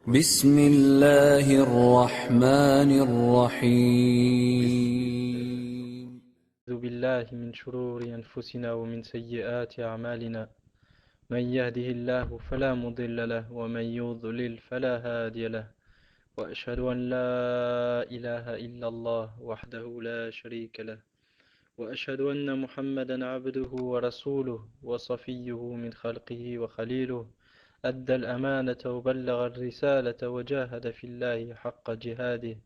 بسم الله الرحمن الرحيم. أعوذ بالله من شرور أنفسنا ومن سيئات أعمالنا من يهده الله فلا مضل له ومن يضلل فلا هادي له وأشهد أن لا إله إلا الله وحده لا شريك له وأشهد أن محمدا عبده ورسوله وصفيه من خلقه وخليله أدى الأمانة وبلغ الرسالة وجاهد في الله حق جهاده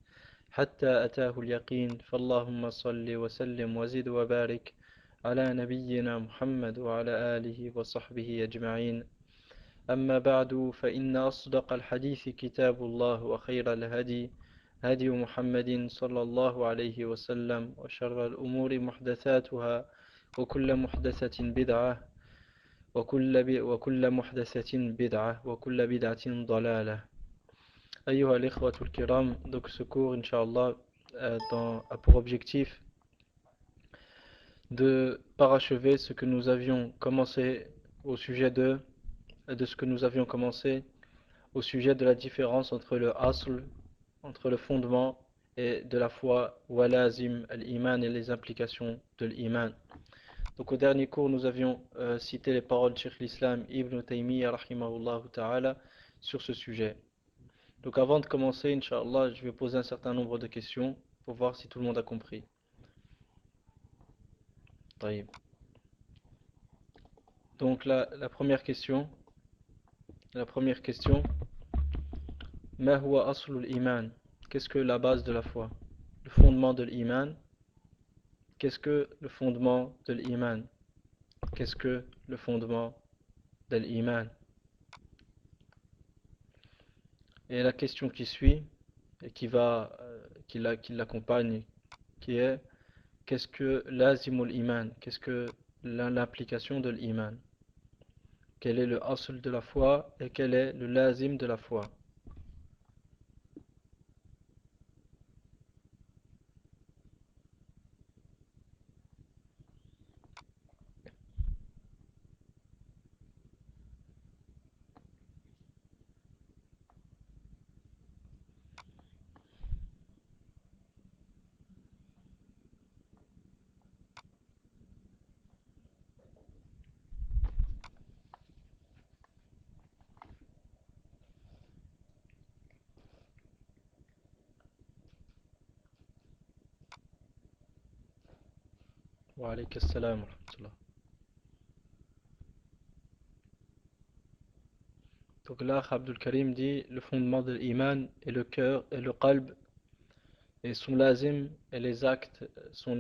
حتى أتاه اليقين فاللهم صل وسلم وزد وبارك على نبينا محمد وعلى آله وصحبه أجمعين. أما بعد فإن أصدق الحديث كتاب الله وخير الهدي هدي محمد صلى الله عليه وسلم وشر الأمور محدثاتها وكل محدثة بدعة وكل محدثة بدعة وكل بدعة ضلالة. أيها الإخوة الكرام, donc ce cours, Inch'Allah, a pour objectif de parachever ce que nous avions commencé au sujet de ce que nous avions commencé au sujet de la différence entre le asl, entre le fondement et de la foi, walazim, al-iman et les implications de l'iman. Donc au dernier cours, nous avions cité les paroles de Cheikh l'Islam Ibn Taymiyyah rahimahullah ta'ala sur ce sujet. Donc avant de commencer, Inch'Allah, je vais poser un certain nombre de questions pour voir si tout le monde a compris. طيب. Donc la première question, ما هو أصل الإيمان? Qu'est-ce que la base de la foi? Le fondement de l'iman. Qu'est-ce que le fondement de l'iman? Qu'est-ce que le fondement de l'iman? Et la question qui suit et qui l'accompagne, qui est qu'est-ce que lazimul iman? Qu'est-ce que l'implication de l'iman? Quel est le asl de la foi et quel est le lazim de la foi? Wa alayka assalam wa rahmatullah. Donc là, Abdul Karim dit le fondement de l'iman est le cœur et le qalb et son lazim et les actes son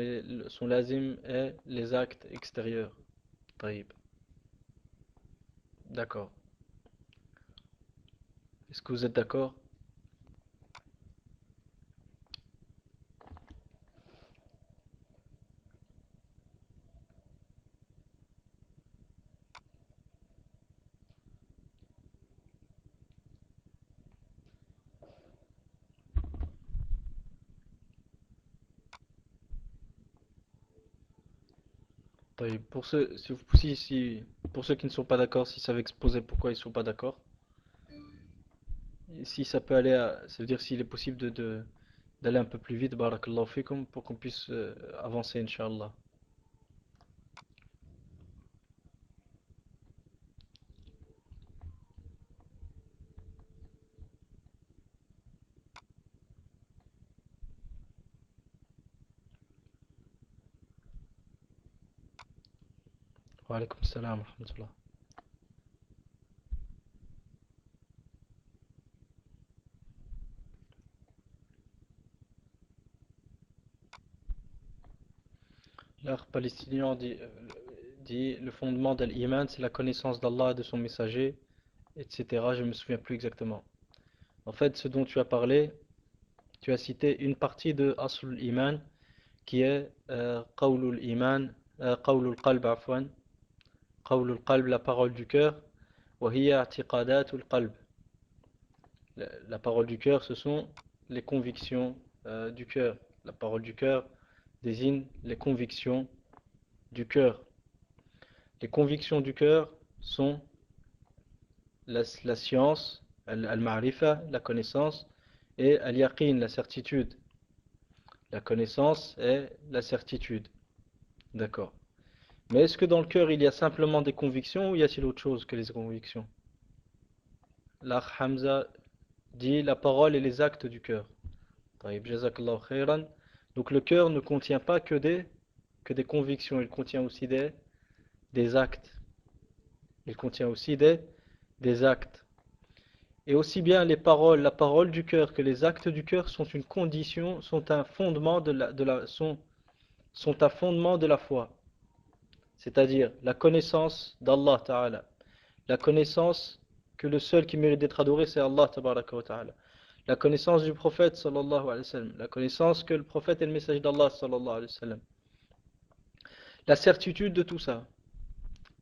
lazim et les actes extérieurs. طيب. D'accord. Est-ce que vous êtes d'accord? طيب. Pour ceux qui ne sont pas d'accord, si ça veut exposer pourquoi ils ne sont pas d'accord. Et si ça peut aller ça veut dire s'il est possible d'aller un peu plus vite, barakallahu fikum, pour qu'on puisse avancer, Inch'Allah. Wa alaykum salam wa rahmatullah. L'art palestinien dit le fondement de l'iman, c'est la connaissance d'Allah et de son messager, etc. Je ne me souviens plus exactement. En fait, ce dont tu as parlé, tu as cité une partie de Aslul Iman qui est Qawlul Iman, Qawlul Qalb, afwan, Qawlul Qalb, la parole du cœur, wa hiya i'tiqadatul qalb. La parole du cœur, ce sont les convictions du cœur. La parole du cœur désigne les convictions du cœur. Les convictions du cœur sont la science, Al-ma'rifa, la connaissance, et al-yaqin, la certitude. La connaissance et la certitude. D'accord. Mais est-ce que dans le cœur, il y a simplement des convictions ou y a-t-il autre chose que les convictions? L'Akh Hamza dit la parole et les actes du cœur. Taïb, jazakallahu khairan. Donc le cœur ne contient pas que des convictions, il contient aussi des actes. Il contient aussi des actes. Et aussi bien les paroles, la parole du cœur que les actes du cœur sont une condition, sont un fondement sont un fondement de la foi. C'est-à-dire la connaissance d'Allah Ta'ala. La connaissance que le seul qui mérite d'être adoré, c'est Allah Tabaraka wa Ta'ala. La connaissance du prophète sallallahu alayhi wa sallam. La connaissance que le prophète est le message d'Allah sallallahu alayhi wa sallam. La certitude de tout ça.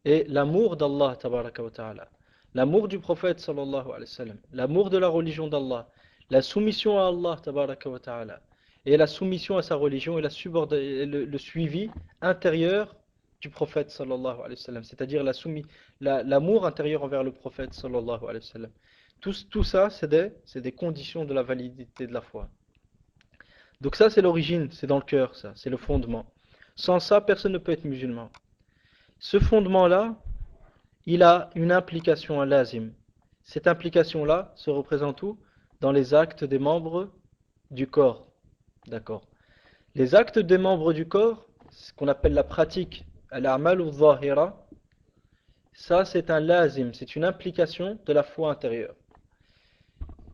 Et l'amour d'Allah Tabaraka wa Ta'ala. L'amour du prophète sallallahu alayhi wa sallam. L'amour de la religion d'Allah. La soumission à Allah Tabaraka wa Ta'ala. Et la soumission à sa religion et le suivi intérieur du prophète sallallahu alayhi wa sallam. C'est-à-dire l'amour intérieur envers le prophète sallallahu alayhi wa sallam. Tout ça, c'est des conditions de la validité de la foi. Donc ça, c'est l'origine, c'est dans le cœur, ça, c'est le fondement. Sans ça, personne ne peut être musulman. Ce fondement-là, il a une implication, un lazim. Cette implication-là se représente où? Dans les actes des membres du corps. D'accord. Les actes des membres du corps, ce qu'on appelle la pratique, al-a'mal ou zahira, ça c'est un lazim, c'est une implication de la foi intérieure.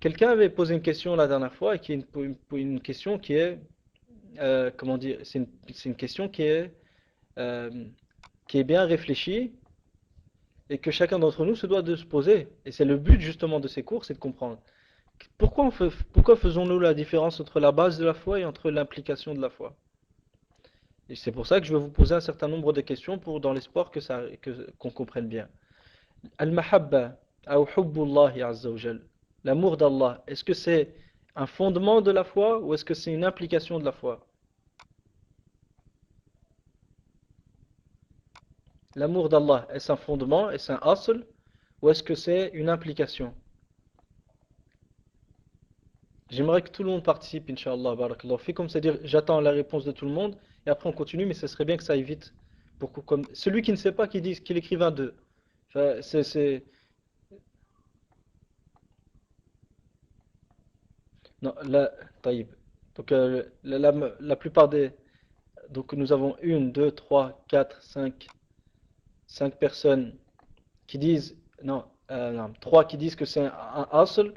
Quelqu'un avait posé une question la dernière fois, et qui est une question qui est, comment dire, c'est une question qui est bien réfléchie, et que chacun d'entre nous se doit de se poser. Et c'est le but justement de ces cours, c'est de comprendre. Pourquoi faisons-nous la différence entre la base de la foi et entre l'implication de la foi? Et c'est pour ça que je vais vous poser un certain nombre de questions dans l'espoir qu'on comprenne bien. Al-mahabba, ou hubbullahi azza wa jal. L'amour d'Allah, est-ce que c'est un fondement de la foi ou est-ce que c'est une implication de la foi? L'amour d'Allah, est-ce un fondement, est-ce un asl ou est-ce que c'est une implication? J'aimerais que tout le monde participe, Inch'Allah, barakallahu fikum, c'est-à-dire j'attends la réponse de tout le monde et après on continue, mais ce serait bien que ça aille vite. Celui qui ne sait pas, qu'il écrive un 2. Enfin, non, là, taïb. Donc la plupart des... Donc nous avons une, deux, trois, quatre, cinq personnes qui disent... Non, non, trois qui disent que c'est un asl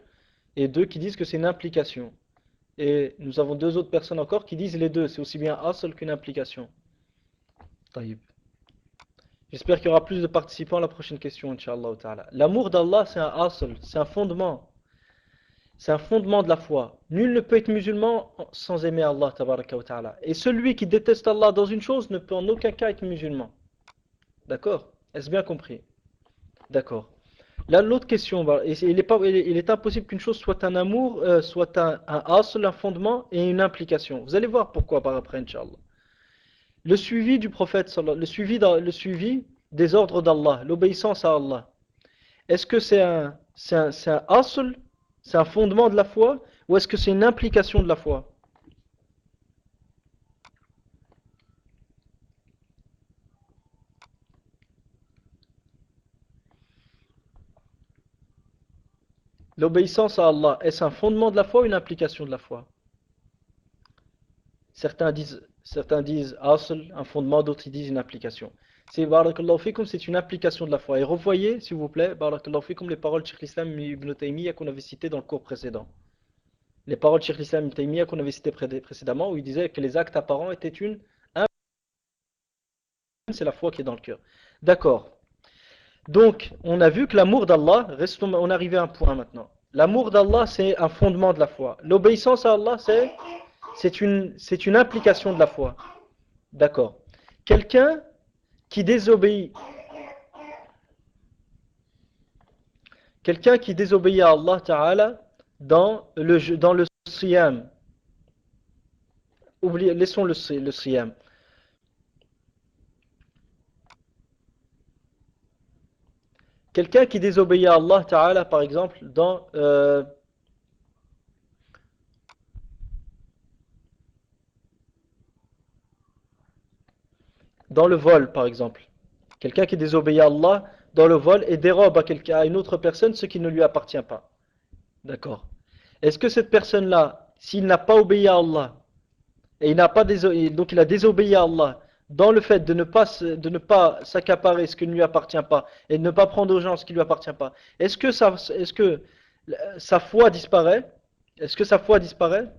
et deux qui disent que c'est une implication. Et nous avons deux autres personnes encore qui disent les deux. C'est aussi bien un asl qu'une implication. Taïb. J'espère qu'il y aura plus de participants à la prochaine question, Inch'Allah ta'ala. L'amour d'Allah, c'est un asl, c'est un fondement. C'est un fondement de la foi. Nul ne peut être musulman sans aimer Allah tabaraka wa ta'ala. Et celui qui déteste Allah dans une chose ne peut en aucun cas être musulman. D'accord? Est-ce bien compris? D'accord. Là, l'autre question, il est impossible qu'une chose soit un amour, soit un asl, un fondement et une implication. Vous allez voir pourquoi par après, Inch'Allah. Le suivi du prophète, le suivi des ordres d'Allah, l'obéissance à Allah. Est-ce que c'est un asl, c'est un fondement de la foi, ou est-ce que c'est une implication de la foi? L'obéissance à Allah, est-ce un fondement de la foi ou une implication de la foi? Certains disent asl, un fondement, d'autres disent une application. C'est barakallahu fikum, c'est une application de la foi. Et revoyez, s'il vous plaît, barakallahu fikum, les paroles de Cheikh l'Islam Ibn Taymiyyah qu'on avait citées dans le cours précédent. Les paroles de Cheikh l'Islam Ibn Taymiyyah qu'on avait citées précédemment, où il disait que les actes apparents étaient c'est la foi qui est dans le cœur. D'accord. Donc, on a vu que l'amour d'Allah, on est arrivé à un point maintenant. L'amour d'Allah, c'est un fondement de la foi. L'obéissance à Allah, c'est une implication de la foi. D'accord. Quelqu'un qui désobéit, quelqu'un qui désobéit à Allah Ta'ala dans le siyam. Laissons le siyam. Quelqu'un qui désobéit à Allah Ta'ala, par exemple, dans le vol, par exemple. Quelqu'un qui désobéit à Allah dans le vol et dérobe à une autre personne ce qui ne lui appartient pas. D'accord. Est-ce que cette personne-là, s'il n'a pas obéi à Allah, et donc il a désobéi à Allah, dans le fait de ne pas s'accaparer ce qui ne lui appartient pas, et de ne pas prendre aux gens ce qui ne lui appartient pas, est-ce que sa foi disparaît? Est-ce que sa foi disparaît?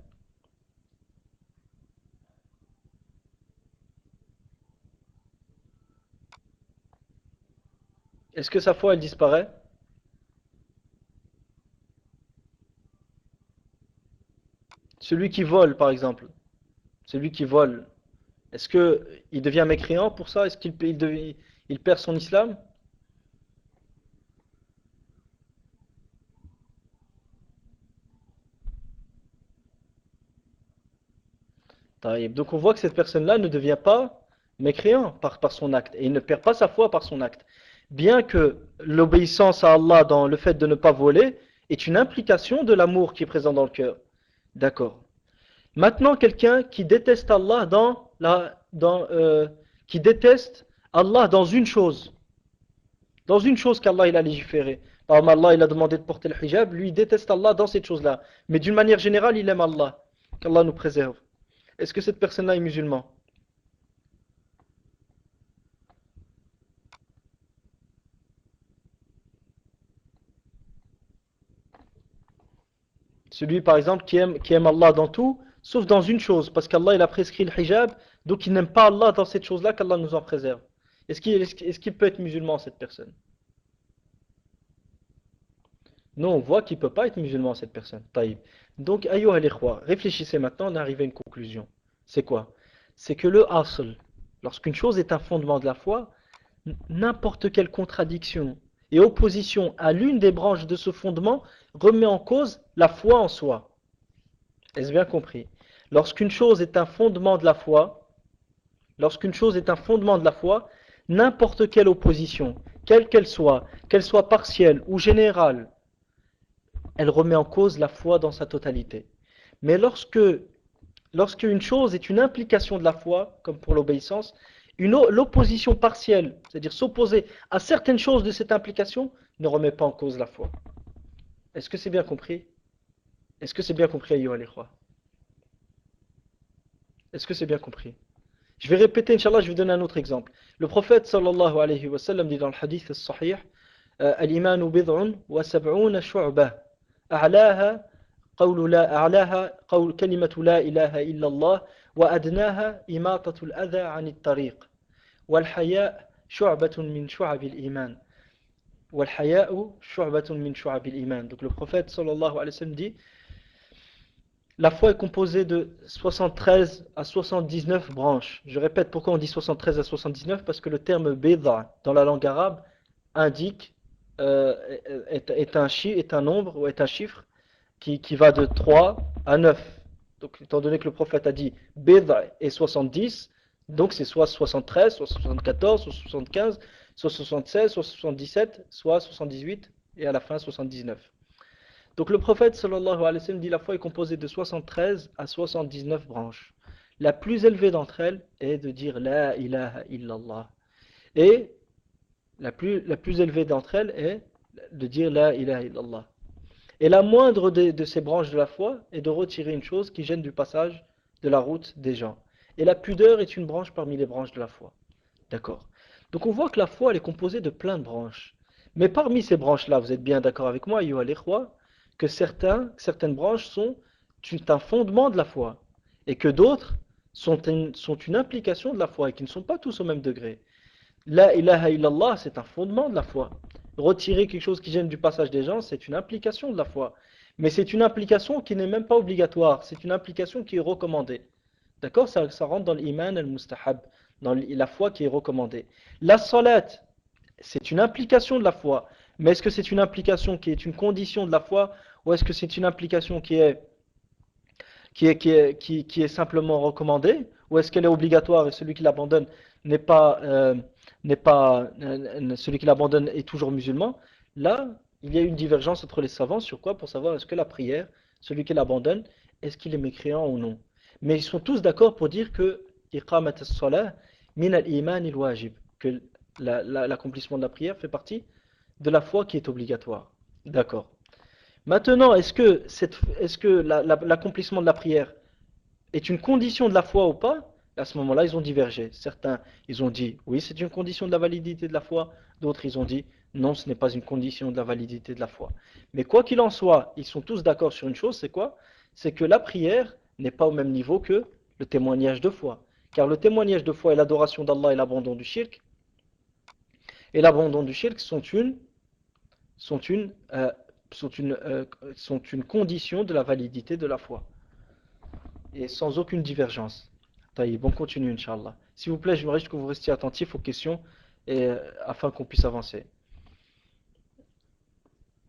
Est-ce que sa foi, elle disparaît? Celui qui vole, par exemple. Celui qui vole. Est-ce que il devient mécréant pour ça? Est-ce il perd son islam? Taïb. Donc on voit que cette personne-là ne devient pas mécréant par son acte. Et il ne perd pas sa foi par son acte. Bien que l'obéissance à Allah dans le fait de ne pas voler est une implication de l'amour qui est présent dans le cœur. D'accord. Maintenant, quelqu'un qui déteste Allah qui déteste Allah dans une chose qu'Allah il a légiféré. Par exemple, Allah il a demandé de porter le hijab, lui il déteste Allah dans cette chose-là. Mais d'une manière générale, il aime Allah. Qu'Allah nous préserve. Est-ce que cette personne-là est musulman? Celui par exemple qui aime Allah dans tout, sauf dans une chose, parce qu'Allah il a prescrit le hijab, donc il n'aime pas Allah dans cette chose-là, qu'Allah nous en préserve. Est-ce qu'il peut être musulman cette personne? Non, on voit qu'il ne peut pas être musulman cette personne. Taïb. Donc, ayyuha al-ikhwa, réfléchissez maintenant, on est arrivé à une conclusion. C'est quoi? C'est que le asl, lorsqu'une chose est un fondement de la foi, n'importe quelle contradiction et opposition à l'une des branches de ce fondement remet en cause la foi en soi. Est-ce bien compris? Lorsqu'une chose est un fondement de la foi, lorsqu'une chose est un fondement de la foi, n'importe quelle opposition, quelle qu'elle soit partielle ou générale, elle remet en cause la foi dans sa totalité. Mais lorsqu'une chose est une implication de la foi, comme pour l'obéissance, l'opposition partielle, c'est-à-dire s'opposer à certaines choses de cette implication, ne remet pas en cause la foi. Est-ce que c'est bien compris? Est-ce que c'est bien compris, ayyuha al-ikhwa? Est-ce que c'est bien compris? Je vais répéter, Inch'Allah, je vais donner un autre exemple. Le prophète sallallahu alayhi wa sallam dit dans le hadith al-sahih, Al-imanu bid'un wa sab'una shu'bah. أعلاها قول كلمة لا إله إلا الله وأدناها إماطة الأذى عن الطريق والحياء شعبة من شعب الإيمان والحياء شعبة من شعب الإيمان. Donc le prophète sallallahu alayhi wa sallam dit la foi est composée de 73 à 79 branches. Je répète pourquoi on dit 73 à 79, parce que le terme bid'a dans la langue arabe indique est un nombre ou est un chiffre qui va de 3 à 9. Donc étant donné que le prophète a dit bid'a et 70, donc c'est soit 73, soit 74, soit 75, soit 76, soit 77, soit 78 et à la fin 79. Donc le prophète sallallahu alayhi wa sallam dit la foi est composée de 73 à 79 branches. La plus élevée d'entre elles est de dire la ilaha illallah. Et la plus élevée d'entre elles est de dire la ilaha illallah. Et la moindre de ces branches de la foi est de retirer une chose qui gêne du passage de la route des gens. Et la pudeur est une branche parmi les branches de la foi. D'accord. Donc on voit que la foi elle est composée de plein de branches. Mais parmi ces branches-là, vous êtes bien d'accord avec moi, ayyuha al-ikhwa, que certaines branches sont un fondement de la foi. Et que d'autres sont une implication de la foi et qui ne sont pas tous au même degré. La ilaha illallah, c'est un fondement de la foi. Retirer quelque chose qui gêne du passage des gens, c'est une implication de la foi. Mais c'est une implication qui n'est même pas obligatoire, c'est une implication qui est recommandée. D'accord? Ça rentre dans l'iman al-mustahab, dans la foi qui est recommandée. La salat, c'est une implication de la foi. Mais est-ce que c'est une implication qui est une condition de la foi, ou est-ce que c'est une implication qui est simplement recommandée, ou est-ce qu'elle est obligatoire et celui qui l'abandonne n'est pas celui qui l'abandonne est toujours musulman, là, il y a une divergence entre les savants sur quoi? Pour savoir est-ce que la prière, celui qui l'abandonne, est-ce qu'il est mécréant ou non. Mais ils sont tous d'accord pour dire que iqamat as-salah min al-iman il-wajib, que l'accomplissement de la prière fait partie de la foi qui est obligatoire. D'accord. Maintenant, est-ce que l'accomplissement de la prière est une condition de la foi ou pas? À ce moment-là, ils ont divergé. Certains, ils ont dit oui, c'est une condition de la validité de la foi. D'autres, ils ont dit non, ce n'est pas une condition de la validité de la foi. Mais quoi qu'il en soit, ils sont tous d'accord sur une chose, c'est quoi? C'est que la prière n'est pas au même niveau que le témoignage de foi. Car le témoignage de foi et l'adoration d'Allah et l'abandon du shirk sont une, euh, sont une condition de la validité de la foi. Et sans aucune divergence. Taïb, on continue, Inch'Allah. S'il vous plaît, j'aimerais que vous restiez attentifs aux questions afin qu'on puisse avancer.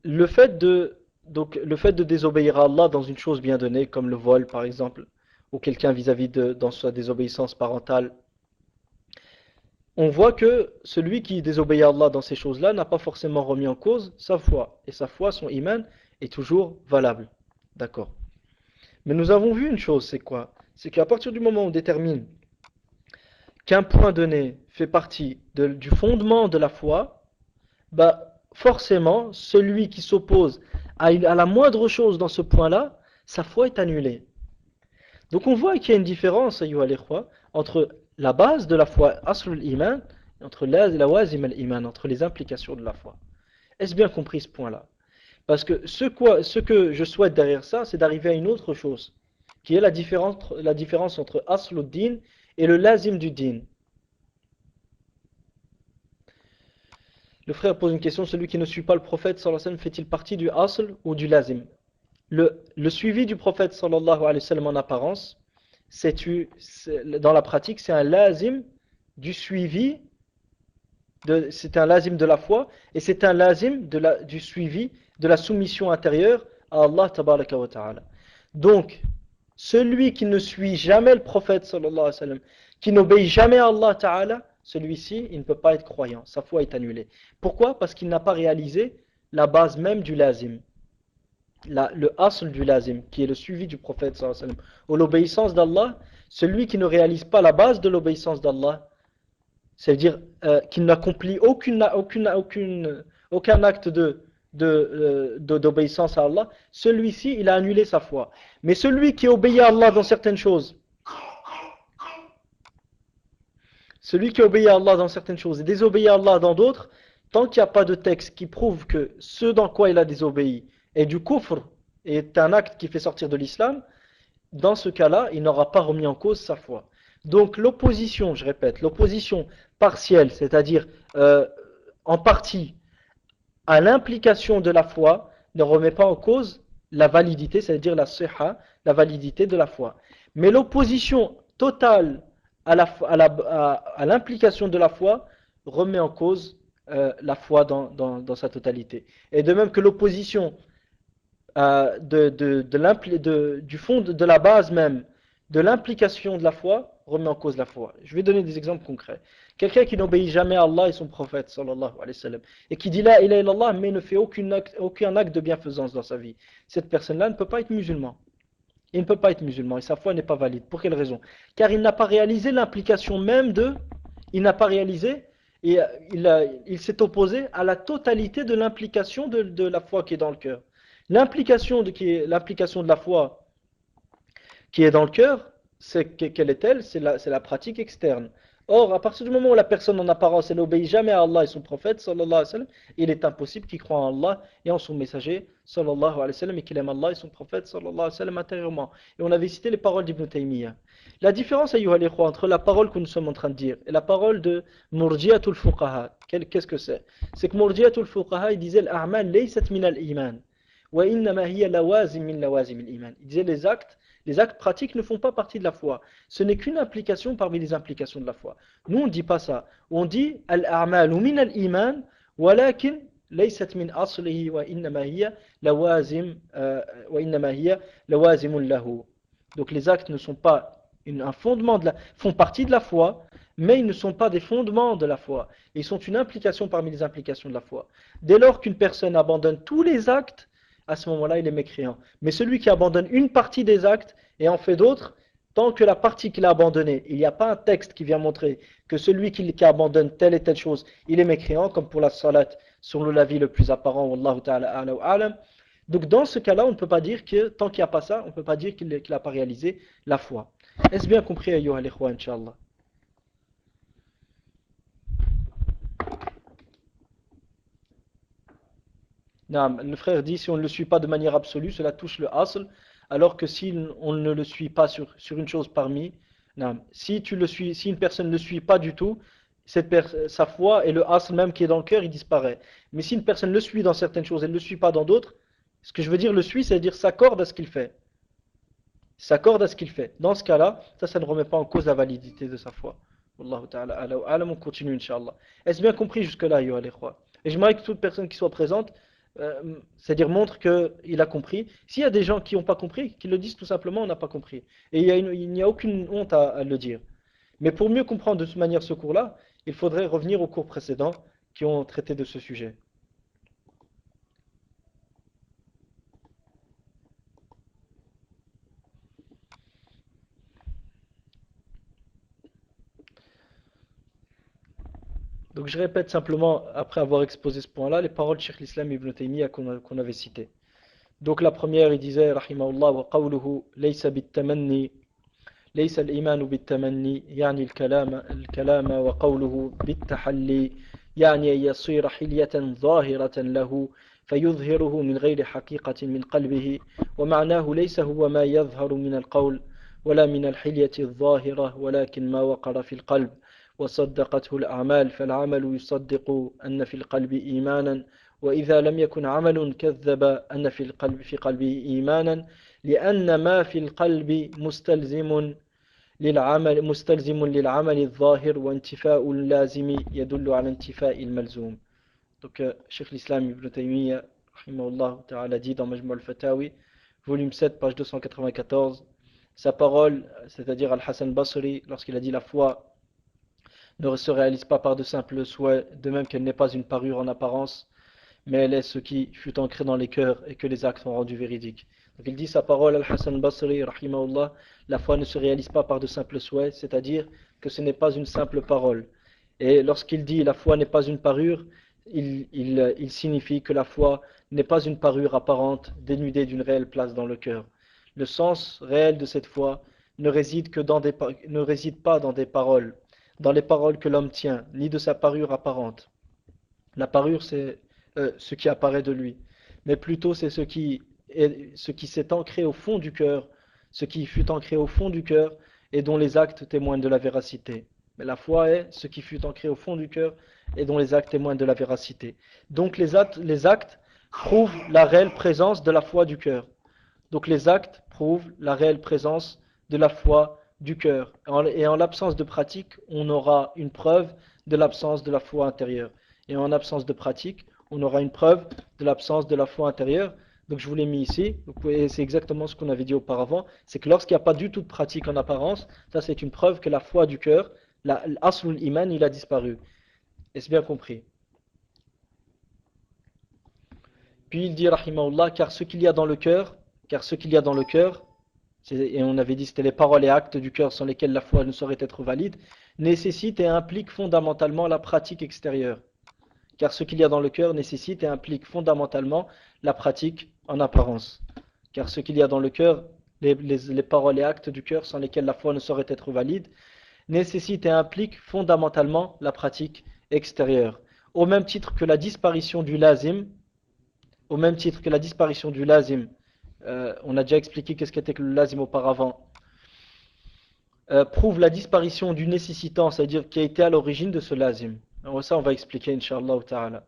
Le fait le fait de désobéir à Allah dans une chose bien donnée, comme le vol par exemple, ou quelqu'un vis-à-vis dans sa désobéissance parentale, on voit que celui qui désobéit à Allah dans ces choses-là n'a pas forcément remis en cause sa foi. Et sa foi, son iman, est toujours valable. D'accord. Mais nous avons vu une chose, c'est quoi? C'est qu'à partir du moment où on détermine qu'un point donné fait partie du fondement de la foi, bah forcément, celui qui s'oppose à la moindre chose dans ce point-là, sa foi est annulée. Donc on voit qu'il y a une différence, entre la base de la foi, aslul iman, entre la wazim al-iman, entre les implications de la foi. Est-ce bien compris ce point-là? Parce que ce que je souhaite derrière ça, c'est d'arriver à une autre chose, qui est la différence entre aslul din et le lazim du din. Le frère pose une question, celui qui ne suit pas le prophète sallallahu alayhi wa sallam fait-il partie du asl ou du lazim? Le suivi du prophète sallallahu alayhi wa sallam en apparence, dans la pratique, c'est un lazim du suivi, c'est un lazim de la foi, et c'est un lazim du suivi de la soumission intérieure à Allah tabaraka wa ta'ala. Donc, celui qui ne suit jamais le prophète sallallahu alayhi wa sallam, qui n'obéit jamais à Allah ta'ala, celui-ci, il ne peut pas être croyant, sa foi est annulée. Pourquoi? Parce qu'il n'a pas réalisé la base même du lazim. Le asl du lazim, qui est le suivi du prophète sallallahu alayhi wa sallam, ou l'obéissance d'Allah. Celui qui ne réalise pas la base de l'obéissance d'Allah, c'est-à-dire qu'il n'accomplit aucun acte d'obéissance à Allah, celui-ci, il a annulé sa foi. Mais celui qui obéit à Allah dans certaines choses, et désobéit à Allah dans d'autres, tant qu'il n'y a pas de texte qui prouve que ce dans quoi il a désobéi est du kufr, est un acte qui fait sortir de l'islam, dans ce cas-là, il n'aura pas remis en cause sa foi. Donc l'opposition, je répète, l'opposition partielle, c'est-à-dire en partie à l'implication de la foi, ne remet pas en cause la validité, c'est-à-dire la sihha, la validité de la foi. Mais l'opposition totale à l'implication de la foi remet en cause la foi dans sa totalité. Et de même que l'opposition du fond de la base même de l'implication de la foi remet en cause la foi. Je vais donner des exemples concrets. Quelqu'un qui n'obéit jamais à Allah et son prophète sallallahu alayhi wa sallam, et qui dit la ilaha illallah mais ne fait aucun acte de bienfaisance dans sa vie, cette personne-là ne peut pas être musulman. Il ne peut pas être musulman et sa foi n'est pas valide. Pour quelle raison? Car il n'a pas réalisé l'implication même il n'a pas réalisé et il s'est opposé à la totalité de l'implication de la foi qui est dans le cœur. L'implication de la foi qui est dans le cœur, quelle est-elle? C'est la pratique externe. Or, à partir du moment où la personne en apparence, elle n'obéit jamais à Allah et son prophète, sallallahu alayhi wa sallam, il est impossible qu'il croie en Allah et en son messager, sallallahu alayhi wa sallam, et qu'il aime Allah et son prophète, sallallahu alayhi wa sallam, intérieurement. Et on avait cité les paroles d'Ibn Taymiyyah. La différence, ayyuha al-ikhwa, entre la parole que nous sommes en train de dire et la parole de Murji'atul Fuqaha, qu'est-ce que c'est? C'est que Murji'atul Fuqaha, il disait l'a'mal laysat min al-iman, wa innama hiya lawazim min lawazim al-iman. Il disait les actes pratiques ne font pas partie de la foi. Ce n'est qu'une implication parmi les implications de la foi. Nous, on ne dit pas ça. On dit al-a'malu min al-iman, walakin laysat min aslihi wa innama hiya lawazim lawazimun lahu. Donc les actes ne sont pas un fondement font partie de la foi, mais ils ne sont pas des fondements de la foi. Ils sont une implication parmi les implications de la foi. Dès lors qu'une personne abandonne tous les actes, à ce moment-là, il est mécréant. Mais celui qui abandonne une partie des actes et en fait d'autres, tant que la partie qu'il a abandonnée, il n'y a pas un texte qui vient montrer que celui qui abandonne telle et telle chose, il est mécréant, comme pour la salat, selon l'avis le plus apparent, wallahu ta'ala a'la wa a'lam. Donc dans ce cas-là, on ne peut pas dire que, tant qu'il n'y a pas ça, on ne peut pas dire qu'il n'a pas réalisé la foi. Est-ce bien compris, ayyuha al-ikhwa, inch'Allah? Naam, le frère dit, si on ne le suit pas de manière absolue, cela touche le asl, alors que si on ne le suit pas sur une chose parmi, naam, si une personne ne le suit pas du tout, sa foi et le asl même qui est dans le cœur, il disparaît. Mais si une personne le suit dans certaines choses et ne le suit pas dans d'autres, ce que je veux dire le suit, c'est-à-dire s'accorde à ce qu'il fait. S'accorde à ce qu'il fait. Dans ce cas-là, ça ne remet pas en cause la validité de sa foi. Wallahu ta'ala ala wa alam, on continue, Inch'Allah. Est-ce bien compris jusque-là, yo al-ikhwa? Et j'aimerais que toute personne qui soit présente, c'est-à-dire montre qu'il a compris. S'il y a des gens qui n'ont pas compris, qu'ils le disent tout simplement, on n'a pas compris. Et il n'y a aucune honte à le dire. Mais pour mieux comprendre de toute manière ce cours-là, il faudrait revenir aux cours précédents qui ont traité de ce sujet. Donc je répète simplement, après avoir exposé ce point-là, les paroles de Cheikh l'Islam Ibn Taymiyyah qu'on avait citées. Donc la première, il disait, rahimahullah, wa qawluhu laysa bit-tamanni, laysa al-iman bit-tamanni, yani al-kalama wa qawluhu bit-tahalli, يعني أن يصير حلية ظاهرة له فيظهره من غير حقيقة من قلبه ومعناه ليس هو ما يظهر من القول ولا من الحلية الظاهرة ولكن ما وقر في القلب وصدقته الأعمال فالعمل يصدق أن في القلب إيمانا وإذا لم يكن عمل كذب أن في قلبه إيمانا لأن ما في القلب مستلزم للعمل الظاهر وانتفاء اللازم يدل على انتفاء الملزوم. Donc Cheikh l'Islam Ibn Taymiyyah rahimahullah ta'ala dit dans Majmu' al-Fatawi volume 7 page 294 sa parole, c'est-à-dire Al-Hassan Basri, lorsqu'il a dit la foi ne se réalise pas par de simples souhaits, de même qu'elle n'est pas une parure en apparence, mais elle est ce qui fut ancré dans les cœurs et que les actes ont rendu véridique. Donc il dit sa parole, Al-Hassan Basri, rahimahullah, la foi ne se réalise pas par de simples souhaits, c'est-à-dire que ce n'est pas une simple parole. Et lorsqu'il dit la foi n'est pas une parure, il signifie que la foi n'est pas une parure apparente, dénudée d'une réelle place dans le cœur. Le sens réel de cette foi ne réside pas dans des paroles, dans les paroles que l'homme tient, ni de sa parure apparente. La parure, c'est ce qui apparaît de lui, mais plutôt c'est ce qui s'est ancré au fond du cœur, ce qui fut ancré au fond du cœur et dont les actes témoignent de la véracité. Mais la foi est ce qui fut ancré au fond du cœur et dont les actes témoignent de la véracité. Donc les actes prouvent la réelle présence de la foi du cœur. Donc les actes prouvent la réelle présence de la foi du cœur. Et en l'absence de pratique, on aura une preuve de l'absence de la foi intérieure. Et en absence de pratique, on aura une preuve de l'absence de la foi intérieure. Donc je vous l'ai mis ici, et c'est exactement ce qu'on avait dit auparavant, c'est que lorsqu'il n'y a pas du tout de pratique en apparence, ça c'est une preuve que la foi du cœur, l'aslul iman, il a disparu. Est-ce bien compris? Puis il dit, rahimahullah, car ce qu'il y a dans le cœur, et on avait dit c'était les paroles et actes du cœur sans lesquels la foi ne saurait être valide, nécessite et implique fondamentalement la pratique extérieure. Car ce qu'il y a dans le cœur nécessite et implique fondamentalement la pratique en apparence. Car ce qu'il y a dans le cœur, les paroles et actes du cœur sans lesquels la foi ne saurait être valide, nécessite et implique fondamentalement la pratique extérieure. Au même titre que la disparition du lazim, on a déjà expliqué qu'est-ce qu'était que le lazim auparavant, prouve la disparition du nécessitant, c'est-à-dire qui a été à l'origine de ce lazim. Alors ça on va expliquer Inch'Allah ta'ala.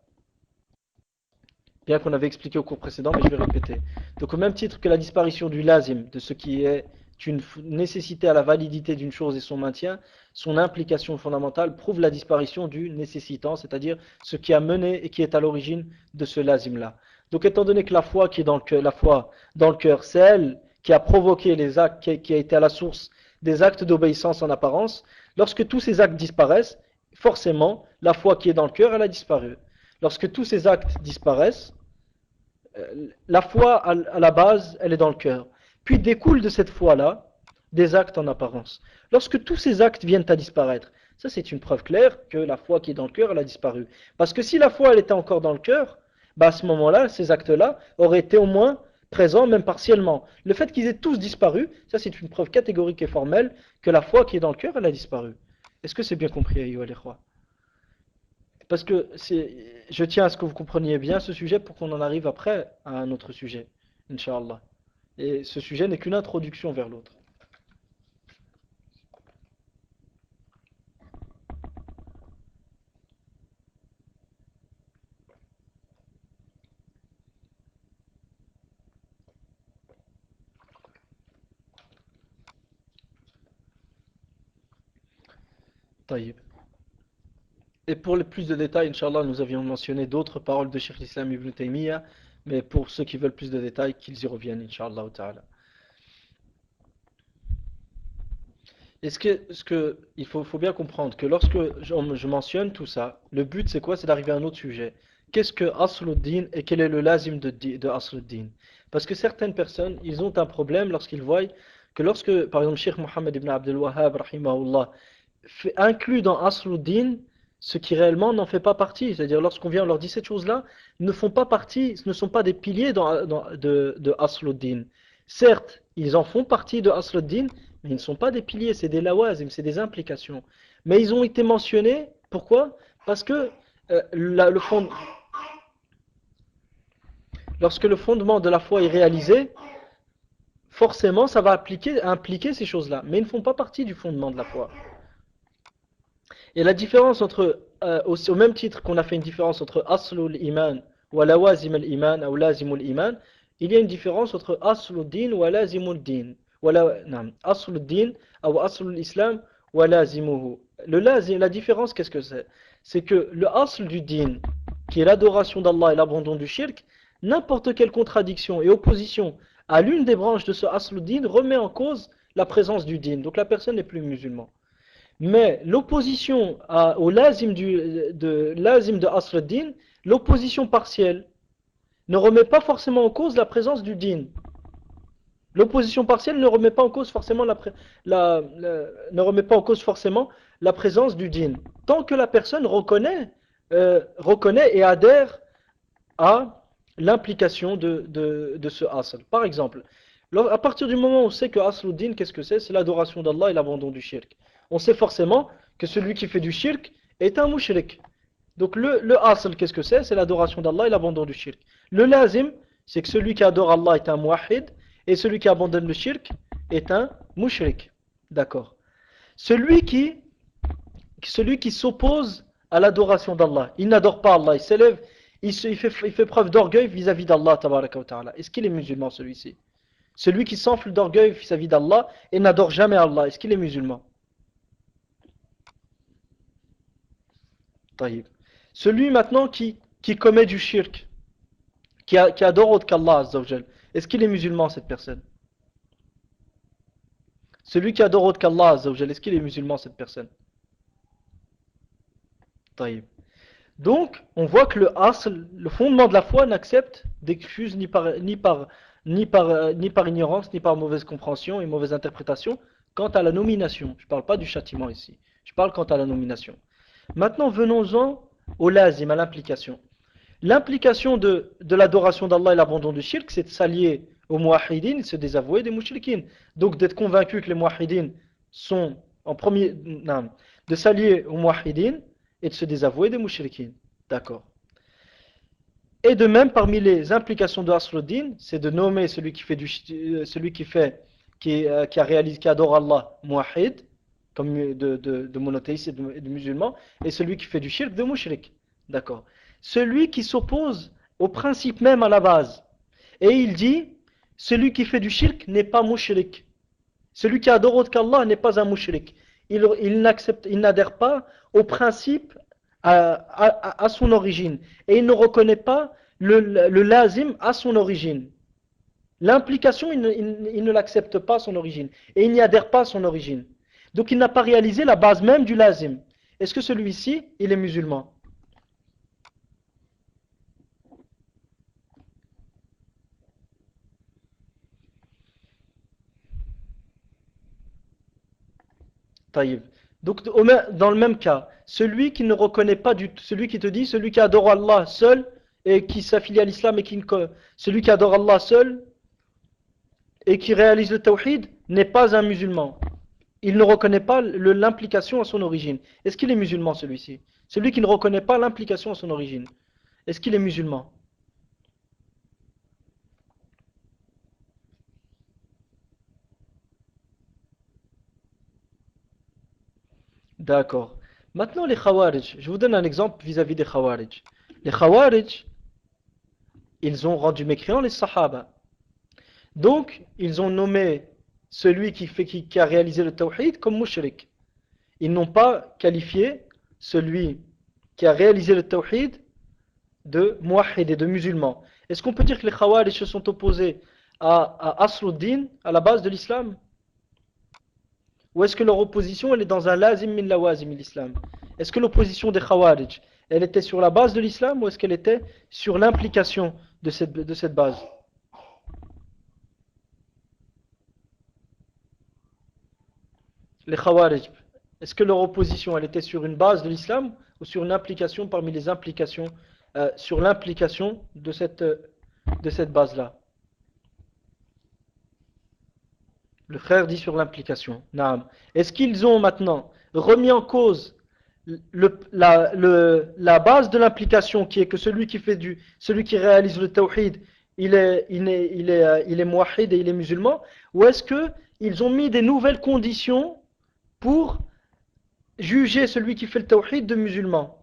Bien qu'on avait expliqué au cours précédent, mais je vais répéter. Donc au même titre que la disparition du lazim, de ce qui est une nécessité à la validité d'une chose et son maintien, son implication fondamentale prouve la disparition du nécessitant, c'est-à-dire ce qui a mené et qui est à l'origine de ce lazim-là. Donc étant donné que la foi qui est dans le cœur, c'est elle qui a provoqué les actes, qui a été à la source des actes d'obéissance en apparence, Lorsque tous ces actes disparaissent, forcément, la foi qui est dans le cœur, elle a disparu. Lorsque tous ces actes disparaissent, la foi, à la base, elle est dans le cœur. Puis découle de cette foi-là des actes en apparence. Lorsque tous ces actes viennent à disparaître, ça c'est une preuve claire que la foi qui est dans le cœur, elle a disparu. Parce que si la foi, elle était encore dans le cœur, bah à ce moment-là, ces actes-là auraient été au moins présents, même partiellement. Le fait qu'ils aient tous disparu, ça c'est une preuve catégorique et formelle que la foi qui est dans le cœur, elle a disparu. Est-ce que c'est bien compris, Ayyuha al-Ikhwa? Parce que je tiens à ce que vous compreniez bien ce sujet pour qu'on en arrive après à un autre sujet, Inch'Allah. Et ce sujet n'est qu'une introduction vers l'autre. Taïb. Et pour les plus de détails, Inch'Allah, nous avions mentionné d'autres paroles de Cheikh l'Islam Ibn Taymiyyah, mais pour ceux qui veulent plus de détails, qu'ils y reviennent, Inch'Allah ta'ala. Il faut bien comprendre que lorsque je mentionne tout ça, le but c'est quoi? C'est d'arriver à un autre sujet. Qu'est-ce que Asluddin et quel est le lazim de Asluddin? Parce que certaines personnes, ils ont un problème lorsqu'ils voient que lorsque, par exemple, Cheikh Mohammed ibn Abdel Wahhab, rahimahullah, inclut dans Asluddin ce qui réellement n'en fait pas partie. C'est-à-dire lorsqu'on vient, on leur dit ces choses-là ne font pas partie, ce ne sont pas des piliers de Asluddin. Certes, ils en font partie de Asluddin, mais ils ne sont pas des piliers, c'est des lawazim, c'est des implications. Mais ils ont été mentionnés, pourquoi? Parce que lorsque le fondement de la foi est réalisé, forcément ça va impliquer ces choses-là, mais ils ne font pas partie du fondement de la foi. Et la différence entre, au même titre qu'on a fait une différence entre Aslul Iman ou Lawazim al-Iman ou Lazimul Iman, il y a une différence entre Aslul Din ou Lazimul Din. Aslul Din ou Aslul Islam ou Lazimuhu. La différence, qu'est-ce que c'est? C'est que le Asl du Din, qui est l'adoration d'Allah et l'abandon du shirk, n'importe quelle contradiction et opposition à l'une des branches de ce Aslul Din remet en cause la présence du Din. Donc la personne n'est plus musulman. Mais l'opposition au lazim de Asl al-Din, l'opposition partielle, ne remet pas forcément en cause la présence du din. L'opposition partielle ne remet pas en cause forcément ne remet pas en cause forcément la présence du din. Tant que la personne reconnaît et adhère à l'implication de ce asl. Par exemple, à partir du moment où on sait que asl al-Din, qu'est-ce que c'est? C'est l'adoration d'Allah et l'abandon du shirk. On sait forcément que celui qui fait du shirk est un mushrik. Donc le asl, qu'est-ce que c'est? C'est l'adoration d'Allah et l'abandon du shirk. Le lazim, c'est que celui qui adore Allah est un muwahhid et celui qui abandonne le shirk est un mushrik. D'accord. Celui qui s'oppose à l'adoration d'Allah, il n'adore pas Allah, il s'élève, il fait preuve d'orgueil vis-à-vis d'Allah tabaraka wa ta'ala. Est-ce qu'il est musulman celui-ci? Celui qui s'enfle d'orgueil vis-à-vis d'Allah et n'adore jamais Allah, est-ce qu'il est musulman? Celui maintenant qui commet du shirk, qui adore autre qu'Allah, est-ce qu'il est musulman cette personne? Celui qui adore autre qu'Allah, est-ce qu'il est musulman cette personne? Donc, on voit que le fondement de la foi n'accepte d'excuses ni par ignorance, ni par mauvaise compréhension et mauvaise interprétation quant à la nomination. Je ne parle pas du châtiment ici, je parle quant à la nomination. Maintenant, venons-en au lazim, à l'implication. L'implication de l'adoration d'Allah et l'abandon du shirk, c'est de s'allier aux muwahhidin et de se désavouer des mushrikin. Donc d'être convaincu que les muwahhidin sont de s'allier aux muwahhidin et de se désavouer des mushrikin. D'accord. Et de même, parmi les implications de Asluddin, c'est de nommer celui qui adore Allah muwahhid, comme de monothéistes et de musulmans, et celui qui fait du shirk de mushrik. D'accord. Celui qui s'oppose au principe même à la base. Et il dit, celui qui fait du shirk n'est pas mushrik. Celui qui adore autre qu'Allah n'est pas un mushrik. Il n'adhère pas au principe à son origine. Et il ne reconnaît pas le lazim à son origine. L'implication, il ne l'accepte pas à son origine. Et il n'y adhère pas à son origine. Donc il n'a pas réalisé la base même du lazim. Est-ce que celui-ci, il est musulman? Taïb. Donc dans le même cas, celui qui ne reconnaît pas celui qui te dit, celui qui adore Allah seul et qui s'affilie à l'islam et celui qui adore Allah seul et qui réalise le tawhid n'est pas un musulman. Il ne reconnaît pas l'implication à son origine. Est-ce qu'il est musulman celui-ci? Celui qui ne reconnaît pas l'implication à son origine. Est-ce qu'il est musulman? D'accord. Maintenant les Khawarij. Je vous donne un exemple vis-à-vis des Khawarij. Les Khawarij, ils ont rendu mécréants les Sahaba. Donc, ils ont nommé celui qui a réalisé le tawhid comme mushrik. Ils n'ont pas qualifié celui qui a réalisé le tawhid de muwahhid et de musulman. Est-ce qu'on peut dire que les Khawarij se sont opposés à Asluddin, à la base de l'islam? Ou est-ce que leur opposition elle est dans un lazim min lawazim l'islam? Est-ce que l'opposition des Khawarij elle était sur la base de l'islam ou est-ce qu'elle était sur l'implication de cette base? Les Khawarij, est-ce que leur opposition elle était sur une base de l'islam ou sur une implication parmi les implications, sur l'implication de cette base-là? Le frère dit sur l'implication. Naam. Est-ce qu'ils ont maintenant remis en cause la base de l'implication qui est que celui qui réalise le tawhid, il est muwahhid et il est musulman, ou est-ce que ils ont mis des nouvelles conditions pour juger celui qui fait le tawhid de musulman?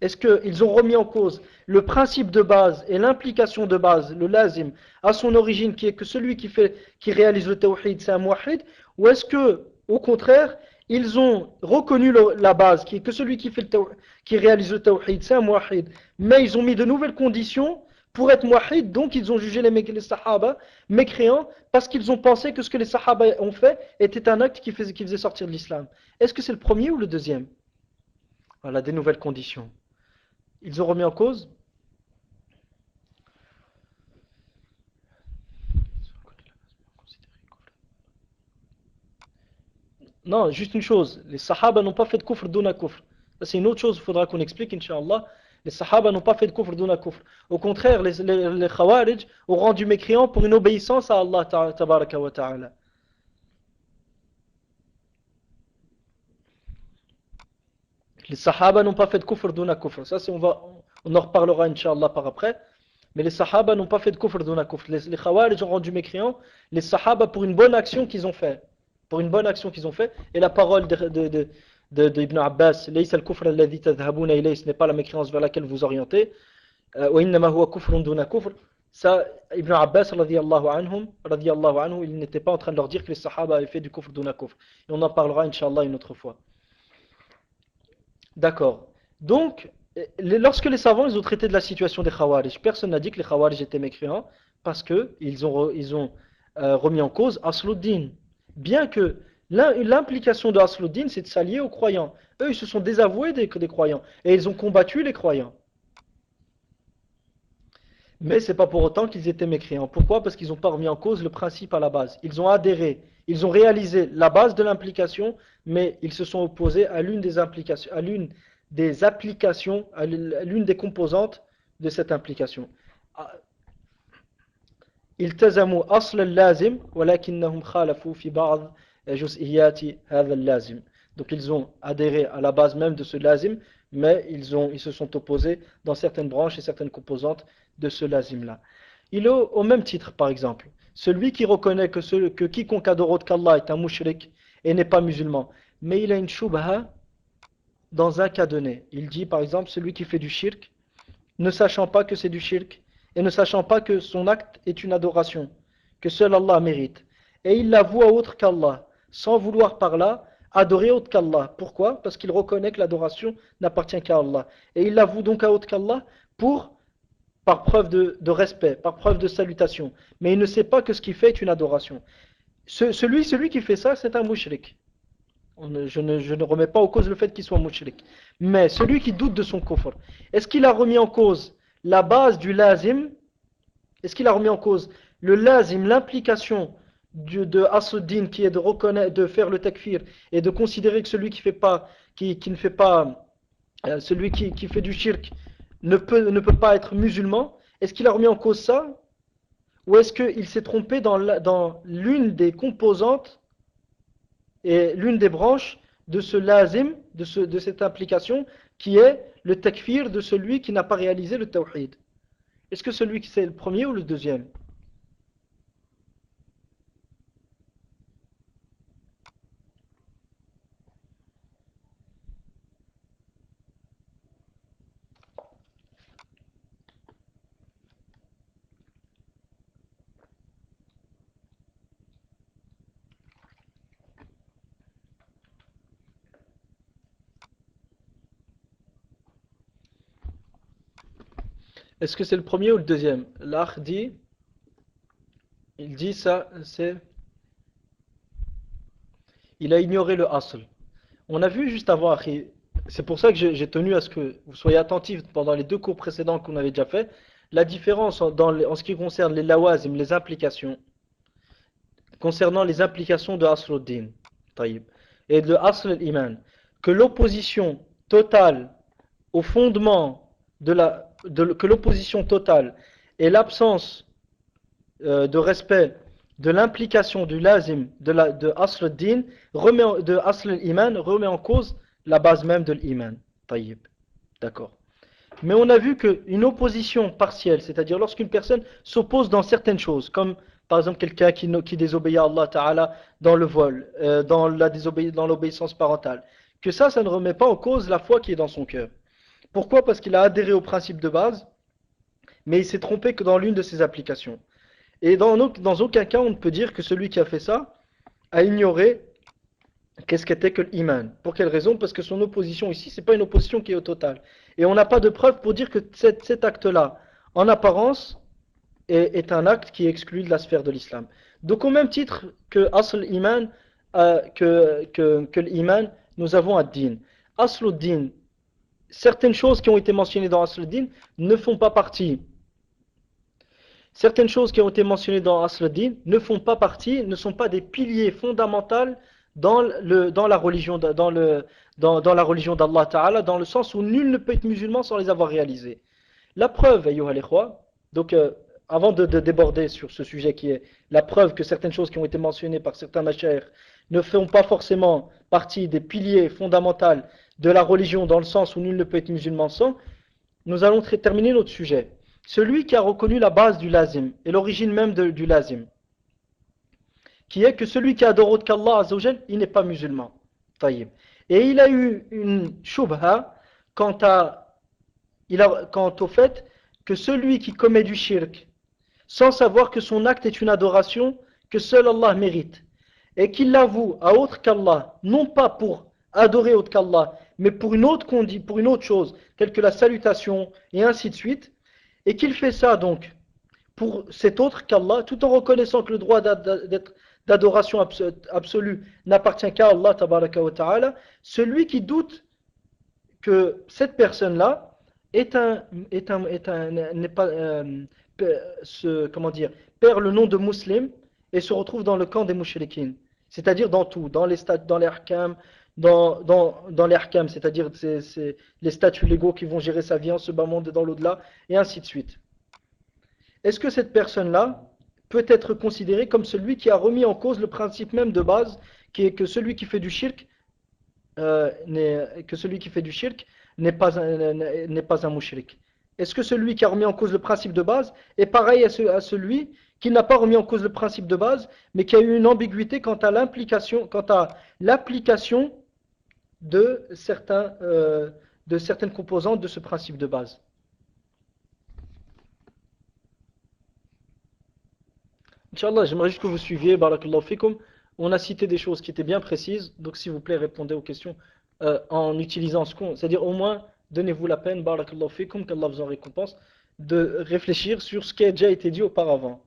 Est-ce qu'ils ont remis en cause le principe de base et l'implication de base, le lazim, à son origine, qui est que celui qui réalise le tawhid, c'est un muwahhid, ou est-ce que, au contraire, ils ont reconnu la base, qui est que celui qui réalise le tawhid, c'est un muwahhid, mais ils ont mis de nouvelles conditions pour être muwahhid, donc ils ont jugé les sahaba mécréants, parce qu'ils ont pensé que ce que les sahaba ont fait était un acte qui faisait sortir de l'islam. Est-ce que c'est le premier ou le deuxième? Voilà, des nouvelles conditions. Ils ont remis en cause non, juste une chose, les sahaba n'ont pas fait de kufr duna kufr. C'est une autre chose, il faudra qu'on explique, Inch'Allah. Les sahaba n'ont pas fait de kufr duna kufr. Au contraire, les khawarij ont rendu mécréants pour une obéissance à Allah tabaraka wa ta'ala. Les sahaba n'ont pas fait de kufr duna kufr. Ça, on en reparlera, Inch'Allah, par après. Mais les sahaba n'ont pas fait de kufr duna kufr. Les khawarij ont rendu mécréants les sahaba pour une bonne action qu'ils ont fait. Pour une bonne action qu'ils ont fait. Et la parole d'Ibn Abbas, Laysa al-kufr alladhi tadhhabuna ilayhi, ce n'est pas la mécréance vers laquelle vous orientez. Wa innama huwa kufrun duna kufr. Ça, Ibn Abbas, radiyallahu anhu, il n'était pas en train de leur dire que les sahaba avaient fait du kufr duna kufr. Et on en parlera, Inch'Allah, une autre fois. D'accord. Donc, lorsque les savants ils ont traité de la situation des Khawarij, personne n'a dit que les Khawarij étaient mécréants parce qu'ils ont remis en cause Asluddin. Bien que l'implication de Asluddin, c'est de s'allier aux croyants. Eux, ils se sont désavoués des croyants et ils ont combattu les croyants. Mais ce n'est pas pour autant qu'ils étaient mécréants. Pourquoi? Parce qu'ils n'ont pas remis en cause le principe à la base. Ils ont adhéré, ils ont réalisé la base de l'implication, mais ils se sont opposés à l'une des implications, à l'une des composantes de cette implication. التزموا أصل اللازم ولكنهم خالفوا في بعض جزئيات هذا اللازم. Donc ils ont adhéré à la base même de ce lazim, mais ils se sont opposés dans certaines branches et certaines composantes de ce lazim-là. Il est au même titre, par exemple, celui qui reconnaît que quiconque adore autre qu'Allah est un mushrik et n'est pas musulman, mais il a une shubha dans un cas donné. Il dit, par exemple, celui qui fait du shirk, ne sachant pas que c'est du shirk, et ne sachant pas que son acte est une adoration, que seul Allah mérite, et il l'avoue à autre qu'Allah, sans vouloir par là adorer autre qu'Allah. Pourquoi? Parce qu'il reconnaît que l'adoration n'appartient qu'à Allah. Et il l'avoue donc à autre qu'Allah par preuve de respect, par preuve de salutation. Mais il ne sait pas que ce qu'il fait est une adoration. Celui qui fait ça, c'est un mushrik. Je ne remets pas en cause le fait qu'il soit mushrik. Mais celui qui doute de son kufr, est-ce qu'il a remis en cause la base du lazim? Est-ce qu'il a remis en cause le lazim, l'implication de Asr-Din qui est de reconnaître, de faire le takfir et de considérer que celui qui fait pas, qui ne fait pas, celui qui fait du shirk ne peut pas être musulman? Est-ce qu'il a remis en cause ça? Ou est-ce qu'il s'est trompé dans l'une des composantes et l'une des branches de ce lazim, de cette implication, qui est le takfir de celui qui n'a pas réalisé le tawhid? Est-ce que celui qui c'est le premier ou le deuxième? Est-ce que c'est le premier ou le deuxième? L'Akh dit, il dit ça, il a ignoré le asl. On a vu juste avant, Akhi, c'est pour ça que j'ai tenu à ce que vous soyez attentifs pendant les deux cours précédents qu'on avait déjà fait, la différence en ce qui concerne les lawazim, les implications, concernant les implications de Asl-ud-Din, taïb, et de Asl al-Iman, que l'opposition totale au fondement que l'opposition totale et l'absence de respect de l'implication du lazim de Asl al-Din de Asl al-Iman remet en cause la base même de l'iman. Taïb. D'accord. Mais on a vu qu'une opposition partielle, c'est-à-dire lorsqu'une personne s'oppose dans certaines choses, comme par exemple quelqu'un qui désobéit à Allah Ta'ala dans le vol, dans l'obéissance parentale, que ça ne remet pas en cause la foi qui est dans son cœur. Pourquoi? Parce qu'il a adhéré au principe de base, mais il s'est trompé que dans l'une de ses applications. Et dans aucun cas, on ne peut dire que celui qui a fait ça a ignoré qu'est-ce qu'était que l'iman. Pour quelle raison? Parce que son opposition ici, c'est pas une opposition qui est au total. Et on n'a pas de preuve pour dire que cet acte-là, en apparence, est un acte qui est exclu de la sphère de l'islam. Donc au même titre que Asl Iman, que l'iman, nous avons ad-din. Asl din, certaines choses qui ont été mentionnées dans Asl din ne font pas partie. Certaines choses qui ont été mentionnées dans Asl din ne font pas partie, ne sont pas des piliers fondamentaux dans la religion dans la religion d'Allah Ta'ala, dans le sens où nul ne peut être musulman sans les avoir réalisés. La preuve, ayyuha al-ikhwa, donc avant de déborder sur ce sujet qui est la preuve que certaines choses qui ont été mentionnées par certains mashayikh ne font pas forcément partie des piliers fondamentaux de la religion dans le sens où nul ne peut être musulman sans, nous allons terminer notre sujet. Celui qui a reconnu la base du lazim et l'origine même du lazim, qui est que celui qui adore autre qu'Allah Azzawajal, il n'est pas musulman. Taïb. Et il a eu une shubha quant au fait que celui qui commet du shirk, sans savoir que son acte est une adoration que seul Allah mérite, et qu'il l'avoue à autre qu'Allah, non pas pour adorer autre qu'Allah, mais pour une autre chose, telle que la salutation, et ainsi de suite, et qu'il fait ça donc pour cet autre qu'Allah, tout en reconnaissant que le droit d'adoration absolue n'appartient qu'à Allah tabaraka wa ta'ala, celui qui doute que cette personne-là n'est pas, comment dire, perd le nom de musulman et se retrouve dans le camp des mouchriquines. C'est-à-dire dans tout, dans les ahkam, dans les ahkam, c'est-à-dire les statuts légaux qui vont gérer sa vie en ce bas monde et dans l'au-delà, et ainsi de suite. Est-ce que cette personne-là peut être considérée comme celui qui a remis en cause le principe même de base, qui est que celui qui fait du shirk n'est pas un mushrik? Est-ce que celui qui a remis en cause le principe de base est pareil à celui qui n'a pas remis en cause le principe de base, mais qui a eu une ambiguïté quant à l'application de certaines composantes de ce principe de base? Inch'Allah, j'aimerais juste que vous suiviez, barakallahu fikum. On a cité des choses qui étaient bien précises, donc s'il vous plaît, répondez aux questions en utilisant ce qu'on... C'est-à-dire au moins, donnez-vous la peine, barakallahu fikum, qu'Allah vous en récompense, de réfléchir sur ce qui a déjà été dit auparavant.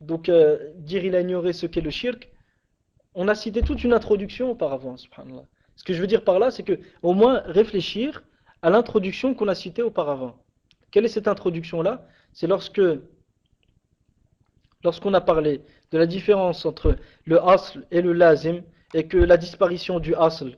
Donc, dire il a ignoré ce qu'est le shirk, on a cité toute une introduction auparavant, subhanallah. Ce que je veux dire par là, c'est que au moins réfléchir à l'introduction qu'on a citée auparavant. Quelle est cette introduction-là? C'est lorsqu'on a parlé de la différence entre le asl et le lazim, et que la disparition du asl,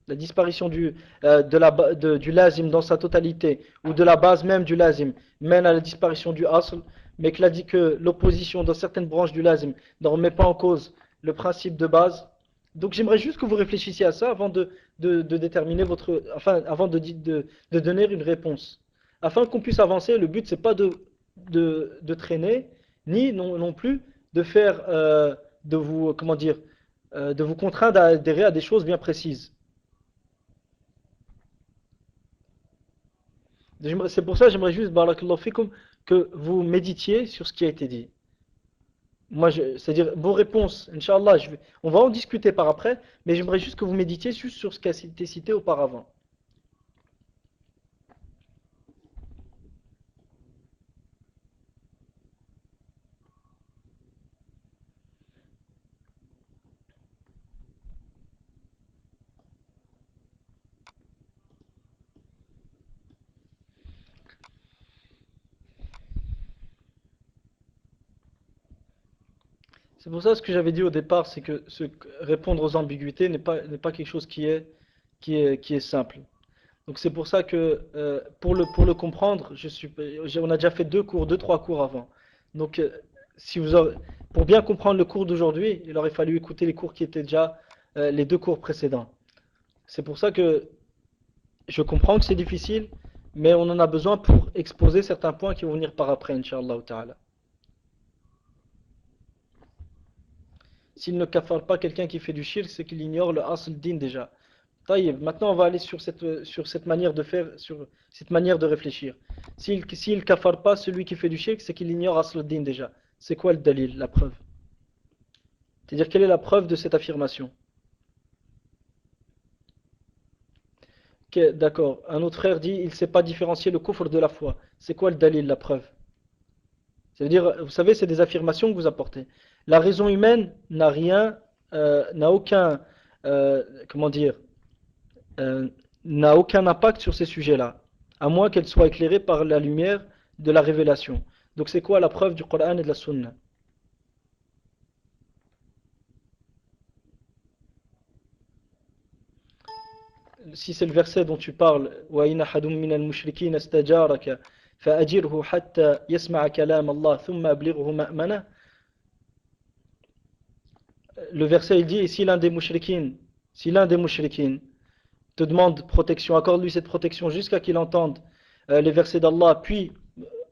la disparition du lazim dans sa totalité, ou de la base même du lazim, mène à la disparition du asl, mais qu'il a dit que l'opposition dans certaines branches du lazim ne remet pas en cause le principe de base. Donc j'aimerais juste que vous réfléchissiez à ça avant de déterminer avant de donner une réponse. Afin qu'on puisse avancer, le but c'est pas de traîner, ni non plus de faire, de vous, comment dire, de vous contraindre à adhérer à des choses bien précises. C'est pour ça que j'aimerais juste, barakallahu fikum, que vous méditiez sur ce qui a été dit. C'est-à-dire vos réponses, Inch'Allah, on va en discuter par après, mais j'aimerais juste que vous méditiez juste sur ce qui a été cité auparavant. C'est pour ça ce que j'avais dit au départ, c'est que répondre aux ambiguïtés n'est pas quelque chose qui est simple. Donc c'est pour ça que pour le comprendre, on a déjà fait deux, trois cours avant. Donc si vous aurez- pour bien comprendre le cours d'aujourd'hui, il aurait fallu écouter les cours qui étaient déjà les deux cours précédents. C'est pour ça que je comprends que c'est difficile, mais on en a besoin pour exposer certains points qui vont venir par après, Inch'Allah Ta'ala. S'il ne kafare pas quelqu'un qui fait du shirk, c'est qu'il ignore le asl din déjà. Taïb, maintenant on va aller sur cette manière de faire, sur cette manière de réfléchir. S'il kafare pas celui qui fait du shirk, c'est qu'il ignore asl din déjà. C'est quoi le dalil, la preuve? C'est-à-dire quelle est la preuve de cette affirmation? D'accord, un autre frère dit il ne sait pas différencier le kufr de la foi. C'est quoi le dalil, la preuve? Ça veut dire, vous savez, c'est des affirmations que vous apportez. La raison humaine n'a aucun, comment dire, euh, n'a aucun impact sur ces sujets-là, à moins qu'elle soit éclairée par la lumière de la révélation. Donc c'est quoi la preuve du Coran et de la Sunna? Si c'est le verset dont tu parles, وَإِنَ أَحَدٌ مِّنَ الْمُشْرِكِينَ اسْتَجَارَكَ فَأَجِرْهُ حَتَّى يَسْمَعَ كَلَامَ اللَّهِ ثُمَّ أَبْلِغْهُ مَأْمَنَهُ. Le verset il dit, et si l'un des mouchriquines te demande protection, accorde-lui cette protection jusqu'à qu'il entende les versets d'Allah, puis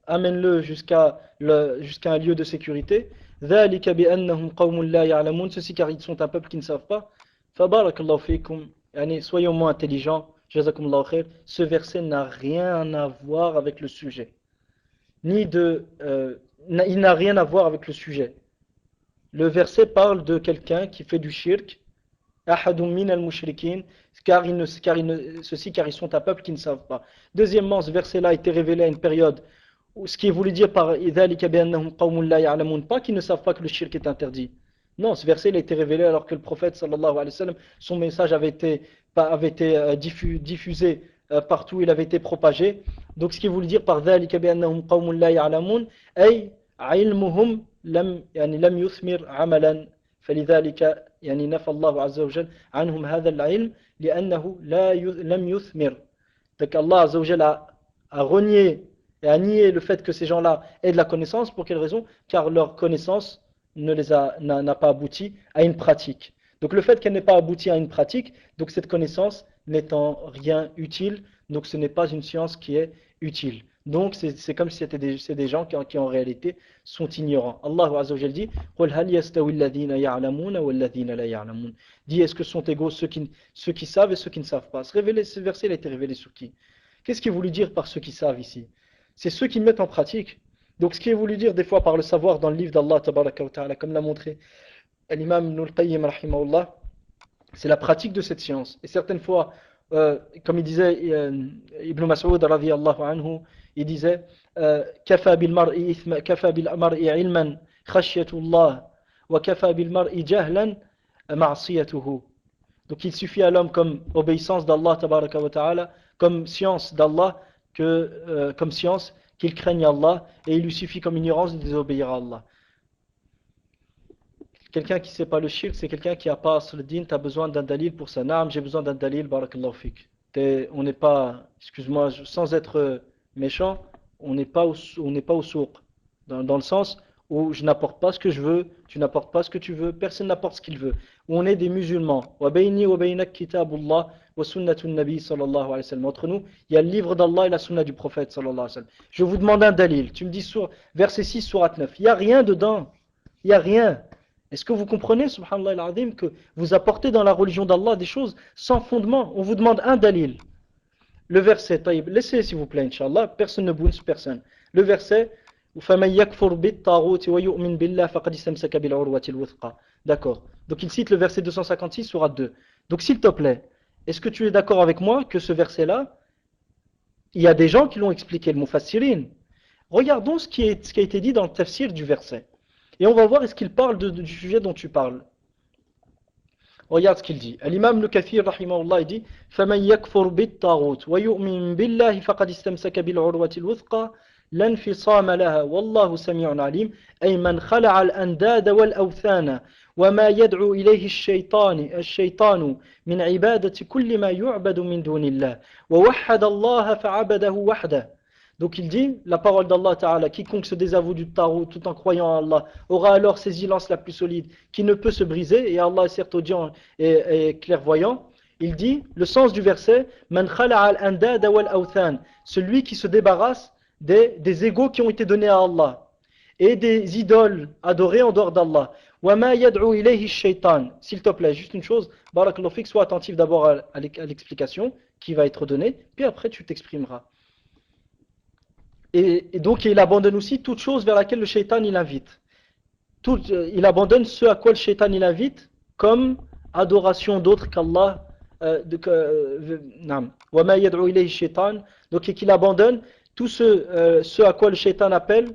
amène-le jusqu'à un lieu de sécurité. ذَلِكَ بِأَنَّهُمْ قَوْمٌ لَا يَعْلَمُونَ. Ceci car ils sont un peuple qui ne savent pas. فَبَارَكَ اللَّهُ فِيكُمْ. Soyons moins intelligents. جزاكم الله خير. Ce verset n'a rien à voir avec le sujet. Il n'a rien à voir avec le sujet. Le verset parle de quelqu'un qui fait du shirk, ahadun min al-mushrikin, car ils sont un peuple qui ne savent pas. Deuxièmement, ce verset-là a été révélé à une période où ce qui est voulu dire par idhalika bi annahum qawmun la ya'lamun, pas qu'ils ne savent pas que le shirk est interdit. Non, ce verset il a été révélé alors que le prophète sallallahu alayhi wa sallam, son message avait été diffusé partout, il avait été propagé. Donc ce qui est voulu dire par dhalika bi annahum qawmun la ya'lamun, ay ilmuhum لم يثمر عملا فلذلك نفى الله عز وجل عنهم هذا العلم لأنه لم يثمر. Donc Allah Azza wa Jal a renié et a nié le fait que ces gens-là aient de la connaissance. Pour quelle raison? Car leur connaissance n'a pas abouti à une pratique. Donc le fait qu'elle n'ait pas abouti à une pratique, donc cette connaissance n'est en rien utile, donc ce n'est pas une science qui est utile. Donc c'est comme si c'est des gens qui en réalité sont ignorants. Allah Azza wa Jal dit قُلْ هَلْ يَسْتَوِي الَّذِينَ يَعْلَمُونَ وَالَّذِينَ لَا يَعْلَمُونَ. Dis est-ce que sont égaux ceux qui savent et ceux qui ne savent pas? Ce verset il a été révélé sur qui? Qu'est-ce qu'il est voulu dire par ceux qui savent ici? C'est ceux qui mettent en pratique. Donc ce qui est voulu dire des fois par le savoir dans le livre d'Allah tabaraka wa ta'ala, comme l'a montré l'imam Ibn al-Qayyim rahimahullah, c'est la pratique de cette science. Et certaines fois, comme il disait Ibn Mas'ud radiyallahu anhu, il disait كفى بالمرء علما خشية الله وكفى بالمرء جهلا ma'siyatuhu. Donc il suffit à l'homme comme obéissance d'Allah tabaraka wa ta'ala, comme science d'Allah, comme science qu'il craigne Allah, et il lui suffit comme ignorance de désobéir à Allah. Quelqu'un qui ne sait pas le shirk, c'est quelqu'un qui n'a pas asl din, tu as besoin d'un dalil pour ça. Naam, j'ai besoin d'un dalil, barakallahu fik. On n'est pas, excuse-moi, sans être méchant, on n'est pas au souk. Dans le sens où je n'apporte pas ce que je veux, tu n'apportes pas ce que tu veux, personne n'apporte ce qu'il veut. Où on est des musulmans. Wa bayni wa baynak kitabullah wa sunnatun nabi sallallahu alayhi wa sallam. Entre nous, il y a le livre d'Allah et la sunna du prophète sallallahu alayhi wa sallam. Je vous demande un dalil. Tu me dis verset 6, sourate 9. Il n'y a rien dedans. Il n'y a rien. Est-ce que vous comprenez, subhanallah al-azim, que vous apportez dans la religion d'Allah des choses sans fondement? On vous demande un dalil. Le verset, taïb, laissez s'il vous plaît, Inch'Allah, personne ne bouge, personne. Le verset, d'accord. Donc il cite le verset 256, sourate 2. Donc s'il te plaît, est-ce que tu es d'accord avec moi que ce verset-là, il y a des gens qui l'ont expliqué, le mufassirin. Regardons ce qui a été dit dans le tafsir du verset. Et on va voir est-ce qu'il parle du sujet dont tu parles. Regarde ce qu'il dit. L'imam Ibn Kathir, rahimahullah, il dit فَمَنْ يَكْفُرْ بِالطَّاغُوتِ وَيُؤْمِنْ بِاللَّهِ فَقَدْ اسْتَمْسَكَ بِالْعُرْوَةِ الْوُثْقَى لَا انْفِصَامَ لَهَا وَاللَّهُ سَمِيعٌ عَلِيمٌ أي من خلع الأنداد والأوثان وما يدعو إليه الشيطان من عبادة كل ما يعبد من دون الله ووحد الله فعبده وحده. Donc il dit, la parole d'Allah Ta'ala, quiconque se désavoue du tarot tout en croyant à Allah, aura alors ses lances la plus solide, qui ne peut se briser, et Allah est certes audient et clairvoyant. Il dit, le sens du verset, Man khala'a al-andada wal-awthan, celui qui se débarrasse des égaux qui ont été donnés à Allah, et des idoles adorées en dehors d'Allah. Wa ma yad'u ilayhi shaytan. S'il te plaît, juste une chose, barakallahu fik, sois attentif d'abord à l'explication qui va être donnée, puis après tu t'exprimeras. Et donc il abandonne aussi toute chose vers laquelle le shaitan il invite. Il abandonne ce à quoi le shaitan il invite comme adoration d'autres qu'Allah. Donc et qu'il abandonne tout ce à quoi le shaitan appelle.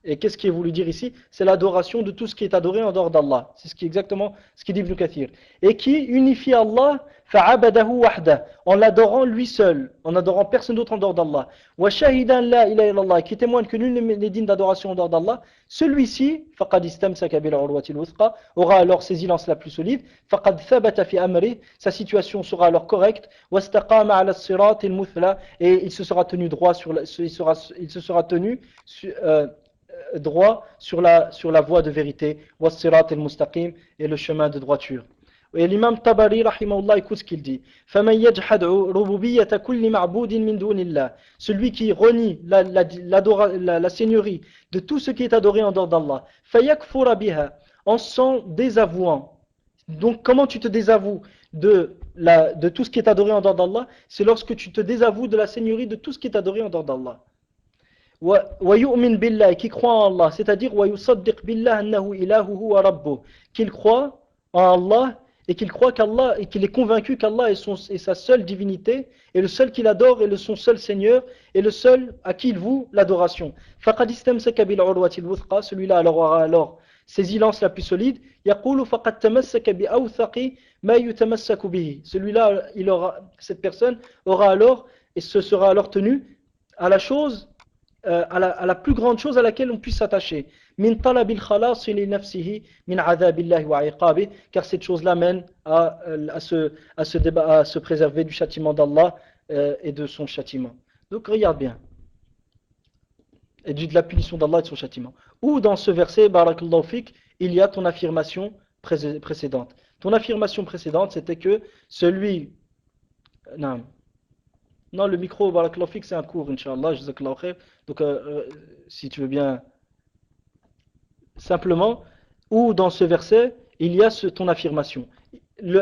Et qu'est-ce qui est voulu dire ici? C'est l'adoration de tout ce qui est adoré en dehors d'Allah. C'est exactement ce qu'il dit Ibn Kathir. Et qui unifie Allah fa'abadahu wahda, en l'adorant lui seul, en adorant personne d'autre en dehors d'Allah. Wa shahidan la ilaha illallah, qui témoigne que nul n'est digne d'adoration en dehors d'Allah. Celui-ci, faqad istamsaka bil urwati al-wuthqa, aura alors ses lance la plus solide. Faqad thabata fi amri, sa situation sera alors correcte. Wastaqama ala as-sirat al-muthla, et il se sera tenu droit il se sera tenu droit sur la voie de vérité, was-sirat al-mustaqim, et le chemin de droiture. Et l'imam Tabari, rahimahullah, écoute ce qu'il dit. فَمَنْ يَجْحَدْ رُبُوبِيَّةَ كُلِّ مَعْبُودٍ مِنْ دُونِ اللَّهِ, celui qui renie la seigneurie de tout ce qui est adoré en dehors d'Allah, فَيَكْفُرَ بِهَا, en s'en désavouant. Donc comment tu te désavoues de tout ce qui est adoré en dehors d'Allah? C'est lorsque tu te désavoues de la seigneurie de tout ce qui est adoré en dehors d'Allah. وَيُؤْمِنْ بِاللَّهِ, qui croit en Allah, c'est-à-dire وَيُصَدِّقْ بِاللَّهِ أَنَّهُ إِلَهُهُ وَرَبُّهُ, qu'il croit en Allah et qu'il croit qu'Allah, et qu'il est convaincu qu'Allah est sa seule divinité, et le seul qu'il adore, et son seul Seigneur, et le seul à qui il voue l'adoration. فَقَدْ اسْتَمْسَكَ بِالْعُرْوَةِ الْوُثْقَى, celui-là aura alors ses lances la plus solide. يَقُولُ فَقَدْ تَمَسَّكَ بِأَوْثَقِ مَا يُتَمَسَّكُ بِهِ, celui-là, cette personne aura alors, et se sera alors tenu à la chose, à la plus grande chose à laquelle on puisse s'attacher. Min talabil khalas li nafsihi min adhabillahi wa iqabi, car cette chose-là mène à se préserver du châtiment d'Allah et de son châtiment. Donc regarde bien. Et de la punition d'Allah et de son châtiment. Ou dans ce verset, barakallahu fik, il y a ton affirmation précédente. Ton affirmation précédente, c'était que celui... Non, le micro, barakallahu fik, c'est un cours, Inch'Allah, jazakallahu khair. Donc, si tu veux bien, simplement, ou dans ce verset, il y a ton affirmation.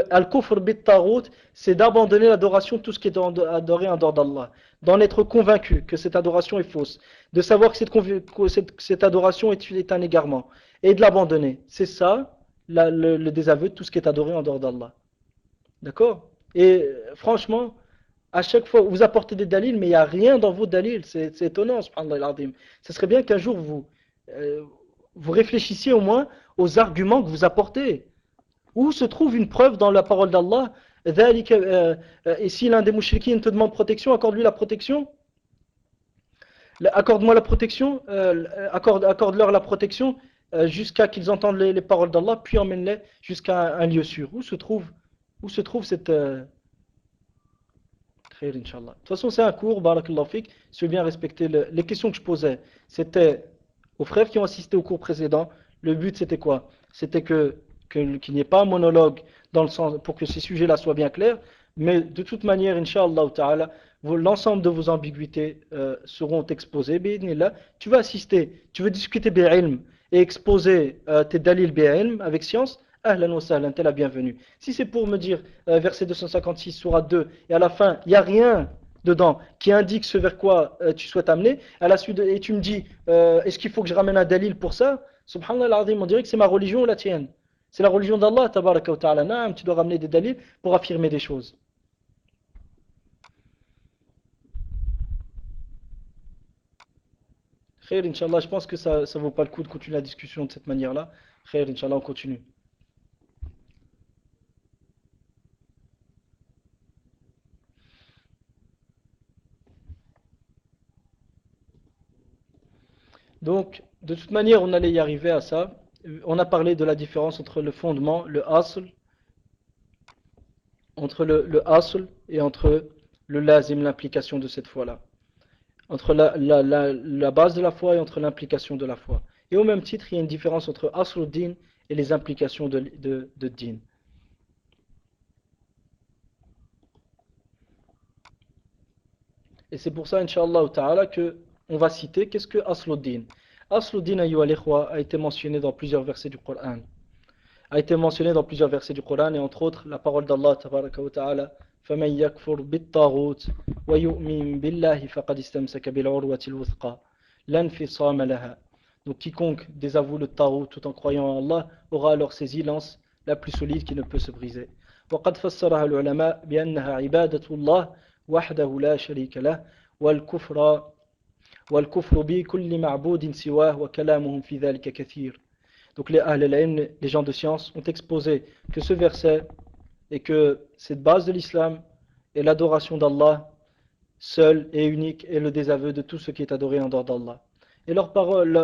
Al-kufr bit-taghut, c'est d'abandonner l'adoration, tout ce qui est adoré en dehors d'Allah. D'en être convaincu que cette adoration est fausse. De savoir que cette adoration est un égarement. Et de l'abandonner. C'est ça, le désaveu de tout ce qui est adoré en dehors d'Allah. D'accord? Et franchement, à chaque fois, vous apportez des dalils, mais il n'y a rien dans vos dalils. C'est étonnant, subhanallah al-azim. Ce serait bien qu'un jour, vous réfléchissiez au moins aux arguments que vous apportez. Où se trouve une preuve dans la parole d'Allah? Et si l'un des mouchriquins te demande protection, accorde-lui la protection. Accorde-moi la protection, accorde-leur la protection jusqu'à qu'ils entendent les paroles d'Allah, puis emmène-les jusqu'à un lieu sûr. Où se trouve cette... Khair, Inch'Allah. De toute façon, c'est un cours, barakallahu fik. Si tu veux bien respecter les questions que je posais, c'était aux frères qui ont assisté au cours précédent. Le but, c'était quoi? C'était qu'il n'y ait pas un monologue dans le sens, pour que ces sujets-là soient bien clairs. Mais de toute manière, Inch'Allah ta'ala, l'ensemble de vos ambiguïtés seront exposées. Bi'idhnillah. Tu vas assister, tu veux discuter bi'ilm et exposer tes dalil bi'ilm avec science. Ahlan wa sahlan, t'es la bienvenue. Si c'est pour me dire verset 256, sourate 2, et à la fin, il n'y a rien dedans qui indique ce vers quoi tu souhaites amener, à la suite et tu me dis, est-ce qu'il faut que je ramène un dalil pour ça? Subhanallah al-azim, on dirait que c'est ma religion ou la tienne. C'est la religion d'Allah, tabaraka wa ta'ala. Naam, tu dois ramener des dalils pour affirmer des choses. Khair, Inch'Allah, je pense que ça ne vaut pas le coup de continuer la discussion de cette manière-là. Khair, Inch'Allah, on continue. Donc, de toute manière, on allait y arriver à ça. On a parlé de la différence entre le fondement, le asl, entre le asl et entre le lazim, l'implication de cette foi-là. Entre la base de la foi et entre l'implication de la foi. Et au même titre, il y a une différence entre asl din et les implications de din. Et c'est pour ça, Inch'Allah ta'ala, qu'on va citer qu'est-ce que asl din. Asl din, ayyuha al-ikhwa, a été mentionné dans plusieurs versets du Coran. A été mentionné dans plusieurs versets du Coran, et entre autres, la parole d'Allah, tabaraka wa ta'ala, فَمَنْ يَكْفُرْ بِالطَّاغُوتِ وَيُؤْمِنْ بِاللَّهِ فَقَدْ اسْتَمْسَكَ بِالْعُرْوَةِ الْوُثْقَى لَا انْفِصَامَ لَهَا. Donc quiconque désavoue le Tarout tout en croyant en Allah aura alors saisi l'anse la plus solide qui ne peut se briser. وقد فسرها العلماء بأنها عبادة الله وحده لا شريك له والكفر بكل معبود سواه وكلامهم في ذلك كثير. Donc les Ahl al-Ilm, les gens de science, ont exposé que ce verset et que cette base de l'islam est l'adoration d'Allah seul et unique et le désaveu de tout ce qui est adoré en dehors d'Allah. Et leurs paroles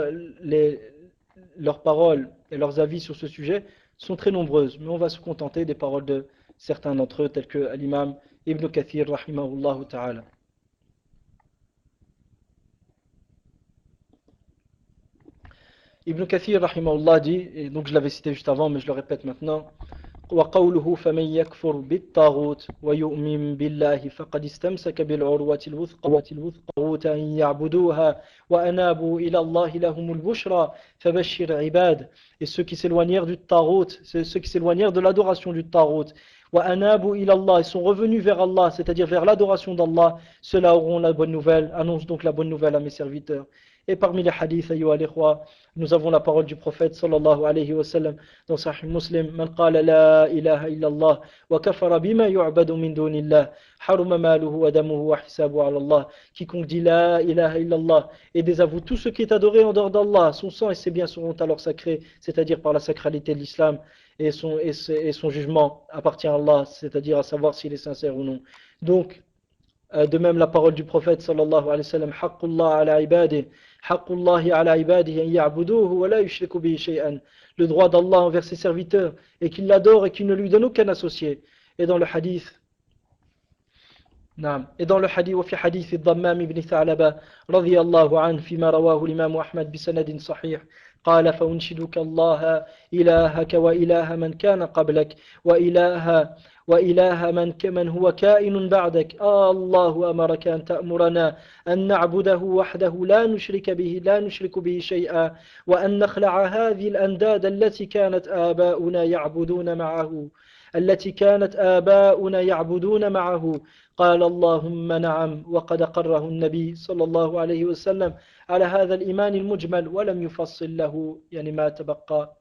et leurs avis sur ce sujet sont très nombreuses, mais on va se contenter des paroles de certains d'entre eux, tels que l'imam Ibn Kathir, rahimahullah ta'ala. Ibn Kathir, rahimahullah, dit, et donc je l'avais cité juste avant, mais je le répète maintenant, وقوله فمن يكفر بالطاغوت ويؤمن بالله فقد استمسك بالعروة الوثقى أن يعبدوها وأنابوا إلى الله لهم البشرى فبشر عباد. Et ceux qui s'éloignèrent du tarout, ceux qui s'éloignèrent de l'adoration du tarout, وأنابوا إلى الله, ils sont revenus vers Allah, c'est-à-dire vers l'adoration d'Allah, ceux-là auront la bonne nouvelle. Annonce donc la bonne nouvelle à mes serviteurs. Et parmi les hadiths, ayyuha al-ikhwa, nous avons la parole du prophète sallallahu alayhi wa sallam dans Sahih Muslim: Man qala la ilaha illallah wa kafara bima yu'badu min dunillah haruma maluhu wa damuhu wa hisabuhu ala Allah. Quiconque dit la ilaha illallah et désavoue tout ce qui est adoré en dehors d'Allah, son sang et ses biens seront alors sacrés, c'est-à-dire par la sacralité de l'islam, et son jugement appartient à Allah, c'est-à-dire à savoir s'il est sincère ou non. Donc, de même la parole du prophète sallallahu alayhi wa sallam: Haqqullah ala ibadihi Haqqullahi ala ibadihi an ya'buduhu wa la yushriku bihi shay'an. Le droit d'Allah envers ses serviteurs et qu'ils l'adorent et qu'ils ne lui donnent aucun associé. Et dans le hadith, نعم. Et dans le hadith, وفي حديث الضمام بن ثعلبة رضي الله عنه فيما رواه الإمام أحمد بسند صحيح قال: فأنشدك الله إلهك وإله من كان قبلك وإله من هو كائن بعدك. الله أمرك أن تأمرنا أن نعبده وحده لا نشرك به شيئا وأن نخلع هذه الأنداد التي كانت آباؤنا يعبدون معه. قال: اللهم نعم. وقد قره النبي صلى الله عليه وسلم على هذا الإيمان المجمل ولم يفصل له يعني ما تبقى.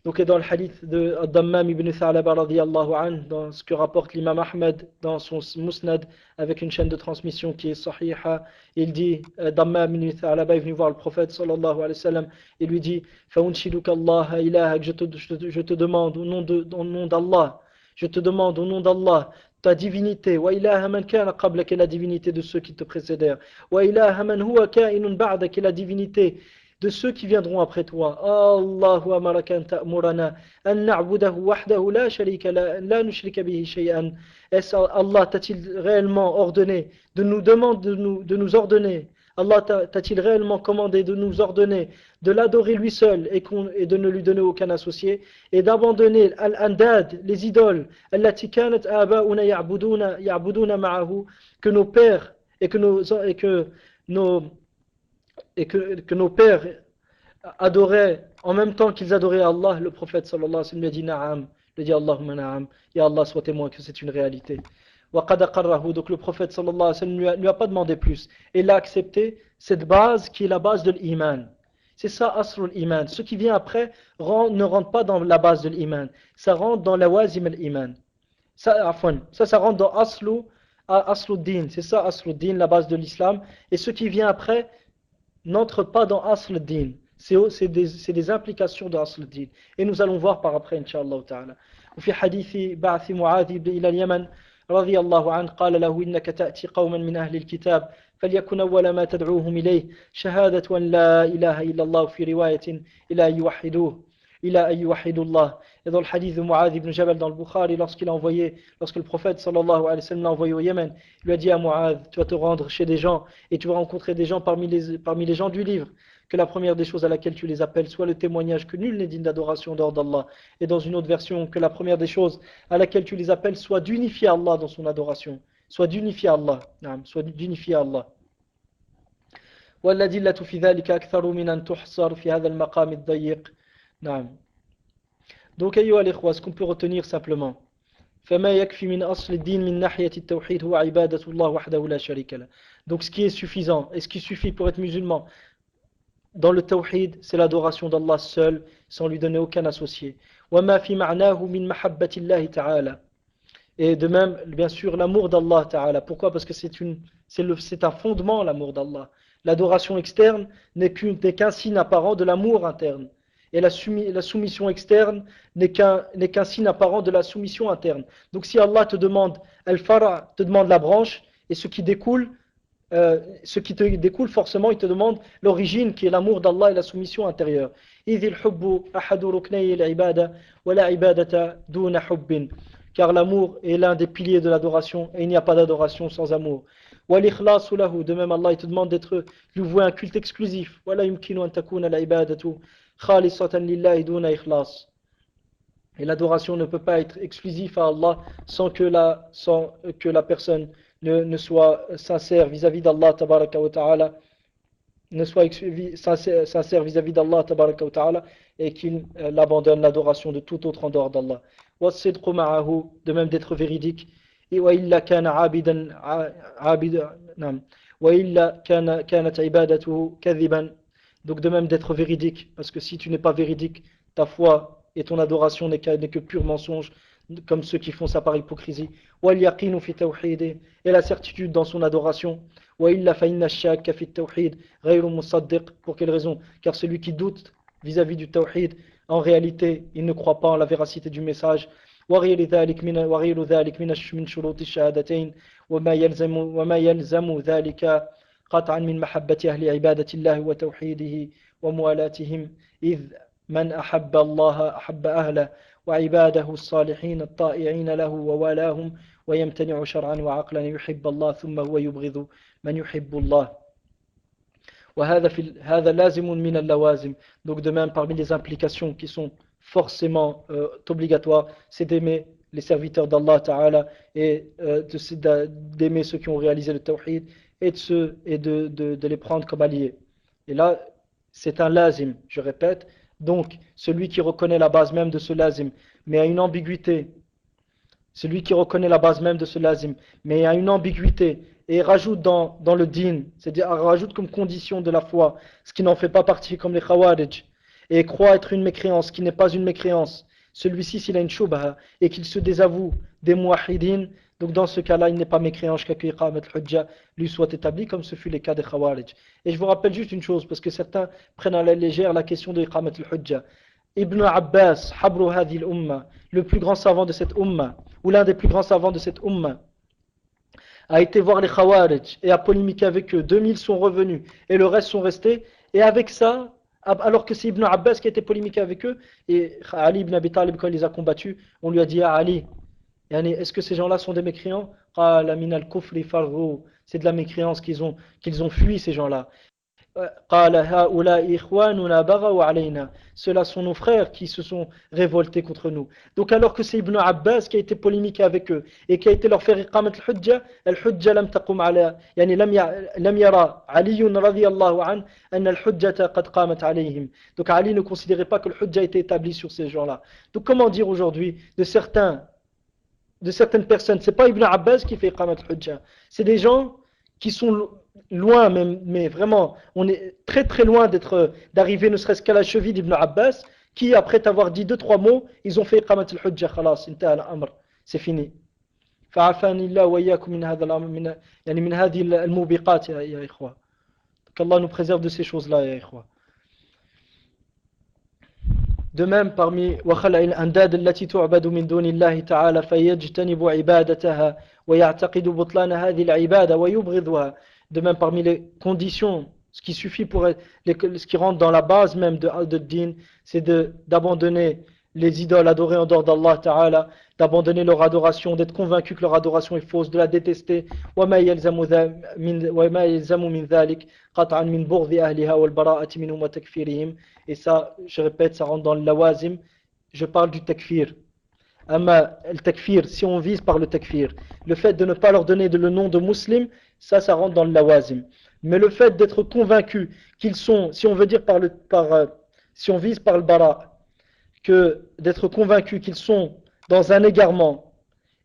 Donc dans le hadith de Dammam ibn Tha'laba radiyallahu anhu, dans ce que rapporte l'imam Ahmed dans son Musnad avec une chaîne de transmission qui est sahiha, il dit, Dammam ibn Tha'laba est venu voir le prophète sallallahu alayhi wa sallam, et lui dit, Fa'unshiduka Allah ilaha, je te demande au nom d'Allah, je te demande au nom d'Allah ta divinité, wa ilaha man kana qablaka, la divinité de ceux qui te précédèrent, wa ilaha man huwa ka'inun ba'daka, la divinité de ceux qui viendront après toi. Allahu amaraka an ta'murana an na'budahu wahdahu la sharika la nushrika bihi shay'an. Est-ce Allah t'a-t-il réellement ordonné de nous ordonner? Allah t'a-t-il réellement commandé de nous ordonner de l'adorer lui seul et de ne lui donner aucun associé et d'abandonner al-andad, les idoles, allati kanat aba'una ya'buduna ma'ahu, que nos pères et que nos pères adoraient en même temps qu'ils adoraient Allah. Le prophète sallallahu alayhi wa sallam lui a dit na'am, lui a dit Allahumma na'am, ya Allah soit témoin que c'est une réalité. Donc le prophète sallallahu alayhi wa sallam lui a pas demandé plus, et il a accepté cette base qui est la base de l'iman. C'est ça aslul iman. Ce qui vient après ne rentre pas dans la base de l'iman, ça rentre dans la wazim al-iman. Ça rentre dans aslu din, c'est ça aslu din, la base de l'islam, et ce qui vient après n'entre pas dans asl din. C'est des implications de asl din. Et nous allons voir par après, Inch'Allah ta'ala. وفي حديث بعث معاذ إلى اليمن رضي الله عنه قال له إنك تأتي قوما من أهل الكتاب فليكن أول ما تدعوهم إليه شهادة أن لا إله إلا الله في رواية إلى أن يوحدوا الله. Et dans le hadith de Mu'adh ibn Jabal dans le Bukhari, lorsque le prophète sallallahu alayhi wa sallam l'a envoyé au Yémen, il lui a dit à Mu'adh, tu vas te rendre chez des gens et tu vas rencontrer des gens parmi les gens du livre, que la première des choses à laquelle tu les appelles soit le témoignage que nul n'est digne d'adoration dehors d'Allah, et dans une autre version que la première des choses à laquelle tu les appelles soit d'unifier Allah dans son adoration, soit d'unifier Allah. والأدلة في ذلك أكثر من أن تحصر في هذا المقام الضيق. نعم. Donc, ce qu'on peut retenir simplement, فما يكفي من أصل الدين من ناحية التوحيد هو عبادة الله وحده لا شريك له. Donc, ce qui est suffisant et ce qui suffit pour être musulman dans le tawhid, c'est l'adoration d'Allah seul, sans lui donner aucun associé. وما في معناه من محبة الله تعالى. Et de même, bien sûr, l'amour d'Allah ta'ala. Pourquoi? Parce que c'est un fondement, l'amour d'Allah. L'adoration externe n'est qu'un signe apparent de l'amour interne. Et la soumission externe n'est qu'un signe apparent de la soumission interne. Donc si Allah te demande al-fara', te demande la branche, et ce qui te découle forcément, il te demande l'origine qui est l'amour d'Allah et la soumission intérieure. Car l'amour est l'un des piliers de l'adoration et il n'y a pas d'adoration sans amour. De même Allah il te demande lui vouer un culte exclusif. Et l'adoration ne peut pas être exclusive à Allah sans que la personne ne soit sincère vis-à-vis d'Allah tabaraka wa ta'ala, sincère vis-à-vis d'Allah tabaraka wa ta'ala, et qu'il abandonne l'adoration de tout autre en dehors d'Allah. De même d'être véridique. Et وإلا كان عابدا نعم وإلا كانت عبادته كذبا. Donc de même d'être véridique, parce que si tu n'es pas véridique, ta foi et ton adoration n'est que pur mensonge, comme ceux qui font ça par hypocrisie. وَالْيَقِينُ فِي تَوْحِيدِ, et la certitude dans son adoration. وَإِلَّا فَإِنَّ الشَّاكَّ فِي التَّوْحِيدِ غَيْرُ مُصَدِّقٍ. Pour quelle raison? Car celui qui doute vis-à-vis du tawhid, en réalité, il ne croit pas en la véracité du message. وغير ذلك من شروط الشهادتين وما يلزم ذلك قطعا من محبة أهل عبادة الله وتوحيده وموالاتهم إذ من أحب الله أحب أهله وعباده الصالحين الطائعين له ووالاهم ويمتنع شرعا وعقلا يحب الله ثم هو يبغض من يحب الله. هذا لازم من اللوازم. Donc de même parmi les implications qui sont forcément obligatoire, c'est d'aimer les serviteurs d'Allah Ta'ala et d'aimer ceux qui ont réalisé le tawhid et de les prendre comme alliés. Et là, c'est un lazim, je répète. Donc, celui qui reconnaît la base même de ce lazim, mais a une ambiguïté, celui qui reconnaît la base même de ce lazim, mais a une ambiguïté, et rajoute dans le din, c'est-à-dire rajoute comme condition de la foi, ce qui n'en fait pas partie comme les khawarij, et croit être une mécréance qui n'est pas une mécréance, celui-ci s'il a une shubha et qu'il se désavoue des muwahhidin, donc dans ce cas-là il n'est pas mécréant jusqu'à ce que iqamat al-hujja lui soit établi, comme ce fut les cas des Khawarij. Et je vous rappelle juste une chose, parce que certains prennent à la légère la question de iqamat al-hujja. Ibn Abbas, habru hadhi al-umma, le plus grand savant de cette umma, ou l'un des plus grands savants de cette umma, a été voir les Khawarij et a polémiqué avec eux. 2000 sont revenus et le reste sont restés. Et avec ça, alors que c'est Ibn Abbas qui a été polémiqué avec eux, et Ali ibn Abi Talib, quand il les a combattus, on lui a dit: ah, Ali, est-ce que ces gens-là sont des mécréants? C'est de la mécréance qu'ils ont fui, ces gens-là. Ceux-là sont nos frères qui se sont révoltés contre nous. Donc alors que c'est Ibn Abbas qui a été polémiqué avec eux et qui a été leur faire iqamat al-hujja lam taqum ala, yani lam yara Ali radiyallahu an anna al-hujjata qad qamat alayhim. Donc Ali ne considérait pas que le hujja était établi sur ces gens-là. Donc comment dire aujourd'hui de certaines personnes, c'est pas Ibn Abbas qui fait iqamat al-hujja, c'est des gens qui sont loin, mais vraiment, on est très très loin d'arriver ne serait-ce qu'à la cheville d'Ibn Abbas, qui après avoir dit 2-3 mots, ils ont fait iqamat al-hujja, khalas, intaha al-amr, c'est fini. فعافاني الله وإياكم من هذا الأمر من هذه الموبقات يا إخوة. Qu'Allah nous préserve de ces choses-là, يا إخوة. De même, parmi وخلع الأنداد التي تعبد من دون الله تعالى فيجتنب عبادتها ويعتقد بطلان هذه العبادة ويبغضها. De même, parmi les conditions, ce qui suffit pour ce qui rentre dans la base même de din, c'est d'abandonner les idoles adorées en dehors d'Allah Ta'ala, d'abandonner leur adoration, d'être convaincu que leur adoration est fausse, de la détester. وما يلزم من ذلك قطعا من بغض أهلها والبراءة منهم وتكفيرهم. Et ça, je répète, ça rentre dans le lawazim. Je parle du takfir. Le takfir, si on vise par le takfir, le fait de ne pas leur donner le nom de musulmans, ça rentre dans le lawazim. Mais le fait d'être convaincu qu'ils sont, si on veut dire si on vise par le bara, que d'être convaincu qu'ils sont dans un égarement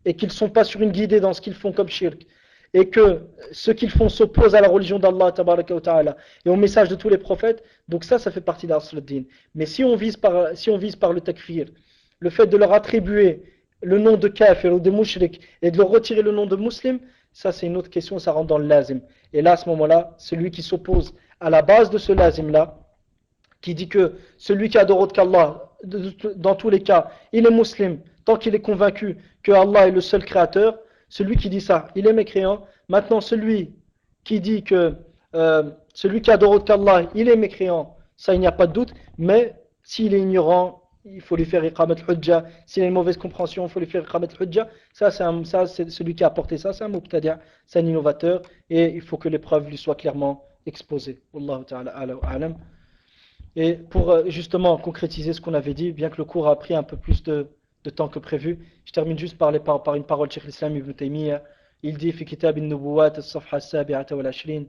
et qu'ils ne sont pas sur une guidée dans ce qu'ils font comme shirk, et que ce qu'ils font s'oppose à la religion d'Allah tabaraka wa ta'ala et au message de tous les prophètes, donc ça fait partie d'Asl ad-Din. Mais si on vise par le takfir, le fait de leur attribuer le nom de kafir ou de mushrik et de leur retirer le nom de muslim, ça c'est une autre question, ça rentre dans le lazim. Et là à ce moment-là, celui qui s'oppose à la base de ce lazim là, qui dit que celui qui adore autre qu'Allah, dans tous les cas, il est musulman tant qu'il est convaincu que Allah est le seul créateur. Celui qui dit ça, il est mécréant. Maintenant, celui qui dit que celui qui adore autre qu'Allah, il est mécréant, ça il n'y a pas de doute. Mais s'il est ignorant, il faut lui faire iqamat al-hujja. S'il a une mauvaise compréhension, il faut lui faire iqamat al-hujja. Ça c'est celui qui a apporté ça, c'est un mubtadi', c'est un innovateur, et il faut que les preuves lui soient clairement exposées. Wallahu ta'ala a'lam. Et pour justement concrétiser ce qu'on avait dit, bien que le cours a pris un peu plus de temps que prévu, je termine juste par une parole de Cheikh l'Islam Ibn Taymiyyah. Il dit في كتاب النبوات الصفحة 27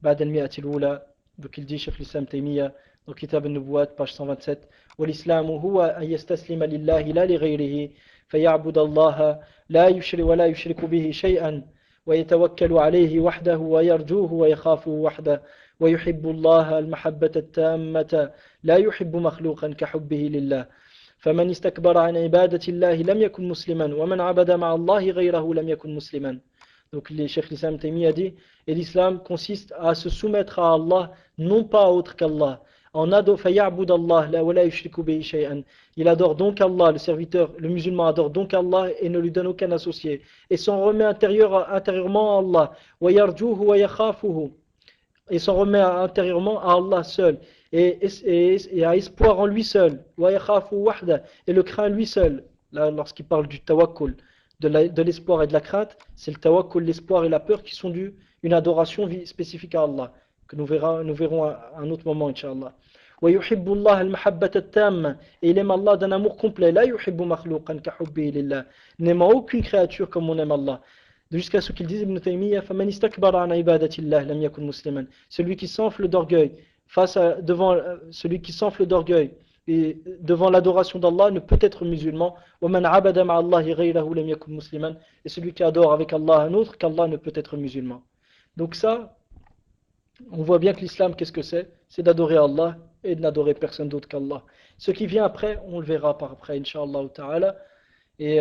بعد المئة الأولى. Donc il dit Cheikh l'Islam Taymiyyah dans كتاب النبوات page 127: والإسلام هو أن يستسلم لله لا لغيره فيعبد الله ولا يشرك به شيئا ويتوكل عليه وحده ويرجوه ويخافه وحده ويحب الله المحبة التامة لا يحب مخلوقا كحبه لله فمن استكبر عن عبادة الله لم يكن مسلما ومن عبد مع الله غيره لم يكن مسلما. Donc le Cheikh l'Islam Taymiyyah dit, et l'islam consiste à se soumettre à Allah, non pas à autre qu'Allah. Il adore donc Allah, le serviteur, le musulman adore donc Allah et ne lui donne aucun associé, et s'en remet intérieurement à Allah, et s'en remet intérieurement à Allah seul, et a espoir en lui seul, et le craint lui seul. Là, lorsqu'il parle du tawakkul, de l'espoir et de la crainte, c'est le tawakkul, l'espoir et la peur qui sont une adoration spécifique à Allah, que nous verrons à un autre moment, Inch'Allah. ويحب الله المحبة التامة, et il aime Allah d'un amour complet. لا يحب مخلوقا كحبه لله, n'aimant aucune créature comme on aime Allah. Jusqu'à ce qu'il dise Ibn Taymiyyah, فمن استكبر عن عبادة الله لم يكن مسلما. Celui qui s'enfle d'orgueil et devant l'adoration d'Allah ne peut être musulman. ومن عبد مع الله غيره لم يكن مسلما. Et celui qui adore avec Allah un autre qu'Allah ne peut être musulman. Donc ça, on voit bien que l'islam, qu'est-ce que c'est? C'est d'adorer Allah et de n'adorer personne d'autre qu'Allah. Ce qui vient après, on le verra par après, Inch'Allah ta'ala. Et,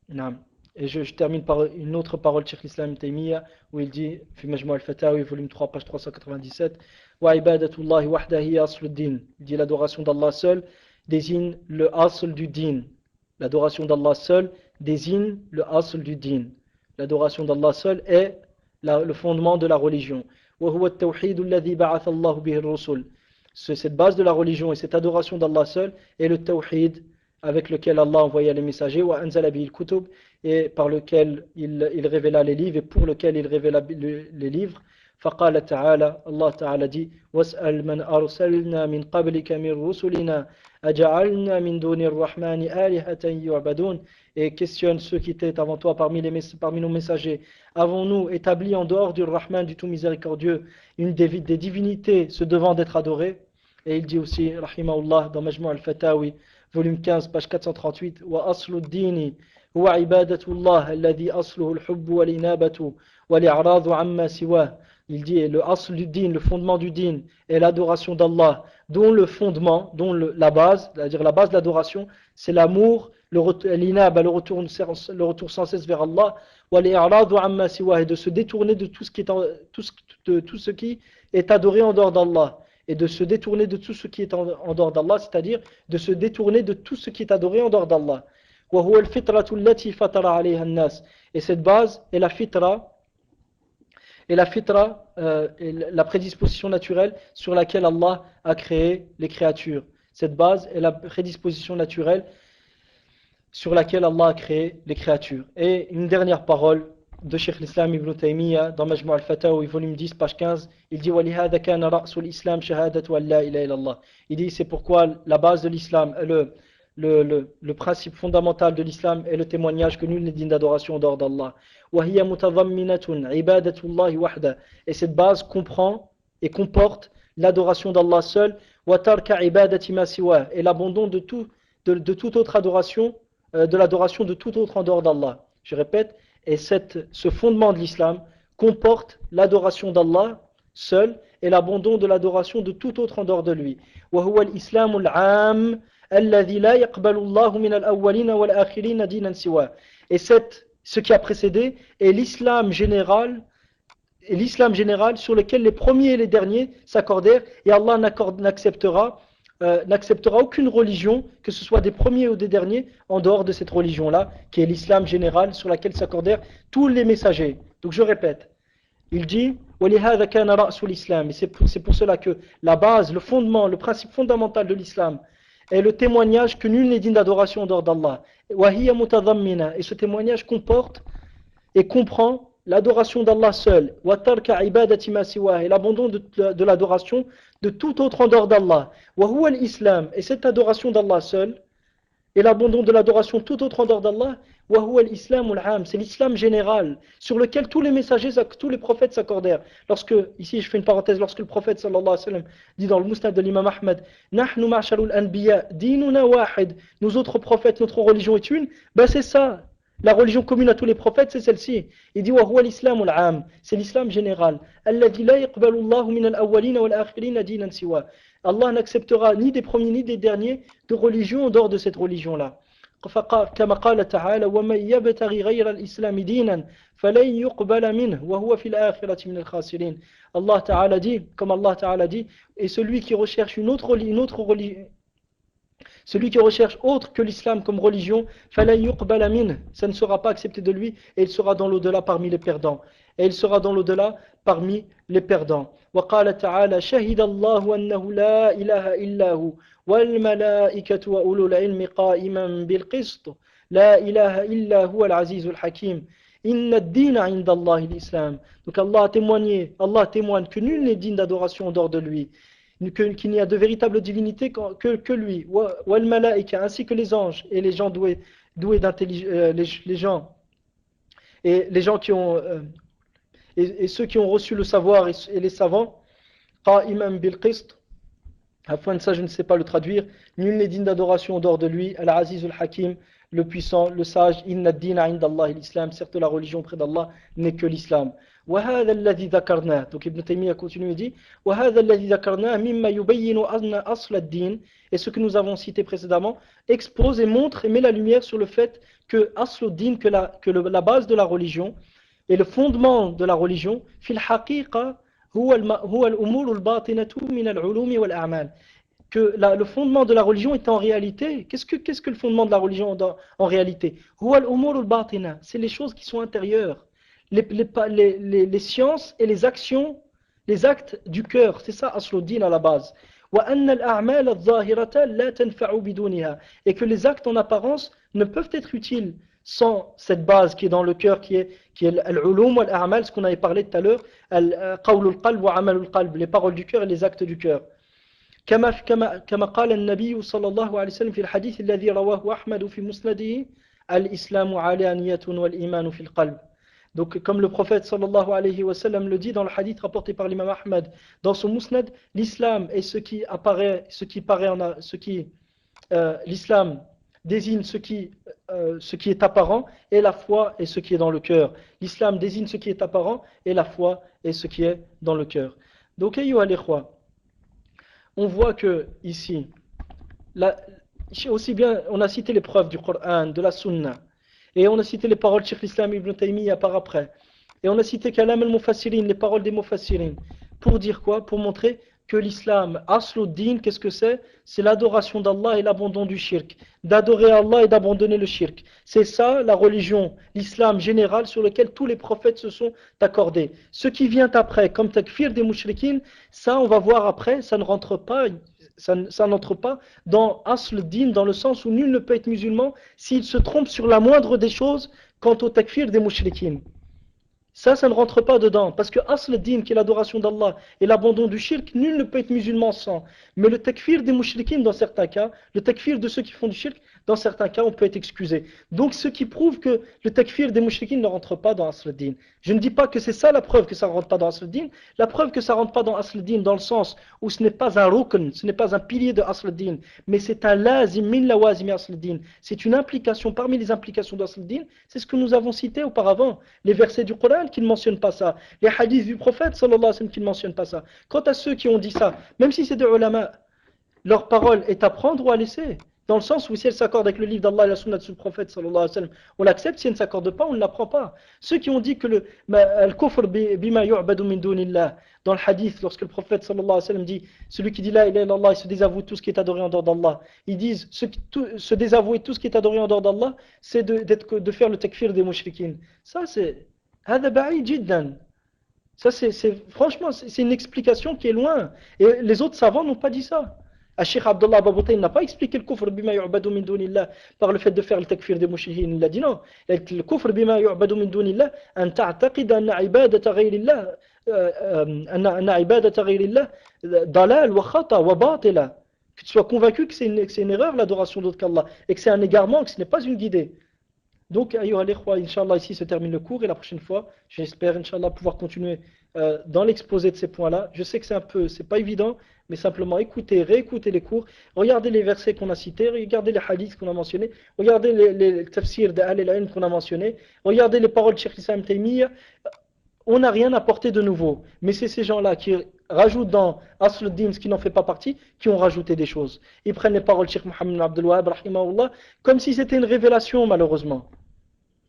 naam. Et je termine par une autre parole de Cheikh l'Islam Ibn Taymiyyah, où il dit, في مجموع الفتاوي, volume 3, page 397, وعبادة الله وحده هي أصل الدين. Il dit l'adoration d'Allah seul désigne le asl du din. L'adoration d'Allah seul désigne le asl du din. L'adoration d'Allah seul est le fondement de la religion. وهو التوحيد الذي بعث الله به الرسل. Cette base de la religion et cette adoration d'Allah seul est le tawhid avec lequel Allah envoya les messagers, وأنزل به الكتب, et par lequel il révéla les livres et pour lequel il révéla les livres. فقال تعالى, Allah Ta'ala dit, واسأل من أرسلنا من قبلك من رسلنا أجعلنا من دون الرحمن آلهة يعبدون. Et questionne ceux qui étaient avant toi parmi nos messagers. Avons-nous établi en dehors du Rahman, du tout miséricordieux, des divinités se devant d'être adorées? Et il dit aussi, rahimahullah, dans Majmu' al-Fatawi, volume 15, page 438, وأصل الدين هو عبادة الله الذي أصله الحب والإنابة والإعراض عما سواه. Il dit, le asl du din, le fondement du din, est l'adoration d'Allah, dont le fondement, la base, c'est-à-dire la base de l'adoration, c'est l'amour, l'inaba, le retour sans cesse vers Allah, wal-i'radu amma siwah, et de se détourner de tout ce qui est adoré en dehors d'Allah, et de se détourner de tout ce qui est en dehors d'Allah, c'est-à-dire de se détourner de tout ce qui est adoré en dehors d'Allah. Wa huwa al-fitratu allati fatara 'alayha an-nas. Et cette base est la fitra, et la prédisposition naturelle sur laquelle Allah a créé les créatures. Cette base est la prédisposition naturelle sur laquelle Allah a créé les créatures. Et une dernière parole de Cheikh l'Islam Ibn Taymiyyah dans Majmu' al-Fatawi, volume 10, page 15, il dit وَلِهَذَا كَانَ رَأْسُ الْإِسْلَامِ شَهَادَةُ أَنْ لَا إِلَهَ إِلَّا اللَّهِ. Il dit c'est pourquoi la base de l'islam, le principe fondamental de l'islam est le témoignage que nul n'est digne d'adoration en dehors d'Allah. وَهِيَ مُتَضَمِّنَةٌ عِبَادَةُ اللَّهِ وَحْدَهُ. Et cette base comprend et comporte l'adoration d'Allah seul, وَتَرْكَ عِبَادَةِ مَا سِوَاهُ, et l'abandon de toute autre adoration, de l'adoration de tout autre en dehors d'Allah. Je répète, et ce fondement de l'islam comporte l'adoration d'Allah seul et l'abandon de l'adoration de tout autre en dehors de lui. وَهُوَ الْإِسْلَامُ الْعَامُ الَّذِي لَا يَقْبَلُ اللَّهُ مِنَ الْأَوَّلِينَ وَالْآخِرِينَ دِينًا سِوَاهُ. Et ce qui a précédé est l'islam général sur lequel les premiers et les derniers s'accordèrent, et Allah n'acceptera aucune religion, que ce soit des premiers ou des derniers, en dehors de cette religion-là, qui est l'islam général sur laquelle s'accordèrent tous les messagers. Donc je répète, il dit وَلِهَذَا كَانَ رَأْسُ الْإِسْلَامِ. Et c'est pour cela que la base, le fondement, le principe fondamental de l'islam est le témoignage que nul n'est digne d'adoration en dehors d'Allah. وَهِيَ مُتَضَمِّنَةٌ. Et ce témoignage comporte et comprend l'adoration d'Allah seul, وَتَرْكَ عِبَادَةِ مَا سِوَاهُ, et l'abandon de l'adoration de tout autre en dehors d'Allah. وَهُوَ الْإِسْلَامِ. Et cette adoration d'Allah seul, et l'abandon de l'adoration tout autre en dehors d'Allah, وَهُوَ الْإِسْلَامُ الْعَامُ. C'est l'islam général, sur lequel tous les messagers, tous les prophètes s'accordèrent. Ici je fais une parenthèse, lorsque le prophète sallallahu alayhi wa sallam dit dans le Musnad de l'imam Ahmed, نَحْنُ مَعْشَرُ الْأَنْبِيَا دِينُنَا وَاحِدٌ. Nous autres prophètes, notre religion est une. C'est ça. La religion commune à tous les prophètes, c'est celle-ci. Il dit وَهُوَ الْإِسْلَامُ الْعَامُ. C'est l'islam général. الَّذِي لَا يَقْبَلُ اللَّهُ مِنَ الْأَوَّلِينَ وَالْآخِرِينَ دِينًا سِوَاهُ. Allah n'acceptera ni des premiers ni des derniers de religion en dehors de cette religion-là. كما قال تعالى ومن يبتغي غير الإسلام دينا فلن يقبل منه وهو في الآخرة من الخاسرين. Allah Ta'ala dit, comme Allah Ta'ala dit, et celui qui recherche celui qui recherche autre que l'islam comme religion, فَلَنْ يُقْبَلَ مِنْهُ, ça ne sera pas accepté de lui, et il sera dans l'au-delà parmi les perdants. وقال تعالى شهد الله أنه لا إله إلا هو والملائكة وأولو العلم قائما بالقسط لا إله إلا هو العزيز الحكيم إن الدين عند الله الإسلام. Donc Allah témoigne que nul n'est digne d'adoration en dehors de lui, qu'il n'y a de véritable divinité que lui, wal malaika, ainsi que les anges et les gens doués d'intelligence, les gens qui ont et ceux qui ont reçu le savoir et les savants, qa'iman bil qist, Afin de ça, je ne sais pas le traduire. Nul n'est digne d'adoration en dehors de lui. Al-Aziz al-Hakim, le puissant, le sage. Inna ad-dina inda Allah l'islam. Certes, la religion auprès d'Allah n'est que l'islam. وهذا الذي ذكرناه. Donc Ibn Taymiyyah continue et dit وهذا الذي ذكرناه مما يبين أن أصل الدين. Et ce que nous avons cité précédemment expose et montre et met la lumière sur le fait que أصل الدين, la base de la religion et le fondement de la religion في الحقيقة هو الأمور الباطنة من العلوم والأعمال. Que le fondement de la religion est en réalité, qu'est-ce que le fondement de la religion en réalité? هو الأمور الباطنة, c'est les choses qui sont intérieures, les sciences et les actions, les actes du cœur, c'est ça Asluddin à la base. وأن الأعمال الظاهرة لا تنفع بدونها, et que les actes en apparence ne peuvent être utiles sans cette base qui est dans le cœur, qui est al-ulum wal-a'mal, ce qu'on avait parlé tout à l'heure, al-qawlul qalb wa amalul qalb, les paroles du cœur et les actes du cœur. كما قال النبي صلى الله عليه وسلم في الحديث الذي رواه أحمد في مسنده الإسلام علانية والإيمان في القلب. Donc comme le prophète sallallahu alayhi wa sallam le dit dans le hadith rapporté par l'imam Ahmad dans son musnad, l'islam est l'islam désigne ce qui est apparent, et la foi est ce qui est dans le cœur. L'islam désigne ce qui est apparent, et la foi est ce qui est dans le cœur. Donc ayyuha al-ikhwa, on voit que ici, aussi bien on a cité les preuves du Coran, de la Sunna, et on a cité les paroles de Cheikh l'Islam Ibn Taymiyyah par après, et on a cité Kalam al-Mufassirin, les paroles des Mufassirin, pour dire quoi? Pour montrer que l'islam, Asluddin, qu'est-ce que c'est? C'est l'adoration d'Allah et l'abandon du shirk. D'adorer Allah et d'abandonner le shirk. C'est ça la religion, l'islam général sur lequel tous les prophètes se sont accordés. Ce qui vient après, comme takfir des mushrikin, ça on va voir après, ça n'entre pas dans Asluddin, dans le sens où nul ne peut être musulman s'il se trompe sur la moindre des choses quant au takfir des mushrikin. Ça ne rentre pas dedans, parce que Asl din, qui est l'adoration d'Allah, et l'abandon du shirk, nul ne peut être musulman sans. Mais le takfir des mushrikin, dans certains cas, le takfir de ceux qui font du shirk, dans certains cas, on peut être excusé. Donc, ce qui prouve que le takfir des mushrikin ne rentre pas dans Asl din. Je ne dis pas que c'est ça la preuve que ça ne rentre pas dans Asl din. La preuve que ça ne rentre pas dans Asl din, dans le sens où ce n'est pas un rukn, ce n'est pas un pilier de Asl din, mais c'est un lazim min lawazim Asl din. C'est une implication parmi les implications d'Asl din. C'est ce que nous avons cité auparavant. Les versets du Coran qui ne mentionnent pas ça. Les hadiths du prophète sallallahu alayhi wa sallam qui ne mentionnent pas ça. Quant à ceux qui ont dit ça, même si c'est des ulama, leur parole est à prendre ou à laisser. Dans le sens où si elle s'accorde avec le livre d'Allah et la sunna du prophète sallallahu alayhi wa sallam, on l'accepte, si elle ne s'accorde pas, on ne l'apprend pas. Ceux qui ont dit que le kufr bima yu'badu min dunillah, dans le hadith, lorsque le prophète sallallahu alayhi wa sallam dit, celui qui dit la ilaha illallah, il se désavoue tout ce qui est adoré en dehors d'Allah. Ils disent, se désavouer tout ce qui est adoré en dehors d'Allah, c'est de faire le takfir des mushrikin. Ça c'est هذا بعيد جدا. Ça franchement c'est une explication qui est loin, et les autres savants n'ont pas dit ça. Cheikh Abdullah Baboutain n'a pas expliqué le kufr bima yu'badu min dunillah par le fait de faire le takfir des mushrikin. Il a dit non, le kufr bima yu'badu min dunillah an ta'taqid anna ibadata ghayrillah anna ibadata ghayrillah dalal wa khata wa batila, que tu sois convaincu que c'est une erreur l'adoration d'autre qu'Allah, et que c'est un égarement, que ce n'est pas une guidée. Donc, ayyuha al-ikhwa, Inch'Allah, ici se termine le cours, et la prochaine fois, j'espère, Inch'Allah, pouvoir continuer dans l'exposé de ces points-là. Je sais que c'est pas évident, mais simplement réécoutez les cours, regardez les versets qu'on a cités, regardez les hadiths qu'on a mentionnés, regardez les tafsirs d'Ahl al-Ilm qu'on a mentionnés, regardez les paroles de Cheikh Islam Taymiyyah. On n'a rien apporté de nouveau, mais c'est ces gens-là qui rajoutent dans Asluddin ce qui n'en fait pas partie, qui ont rajouté des choses. Ils prennent les paroles de Cheikh Mohammed Abdul Wahhab, rahimahullah, comme si c'était une révélation, malheureusement.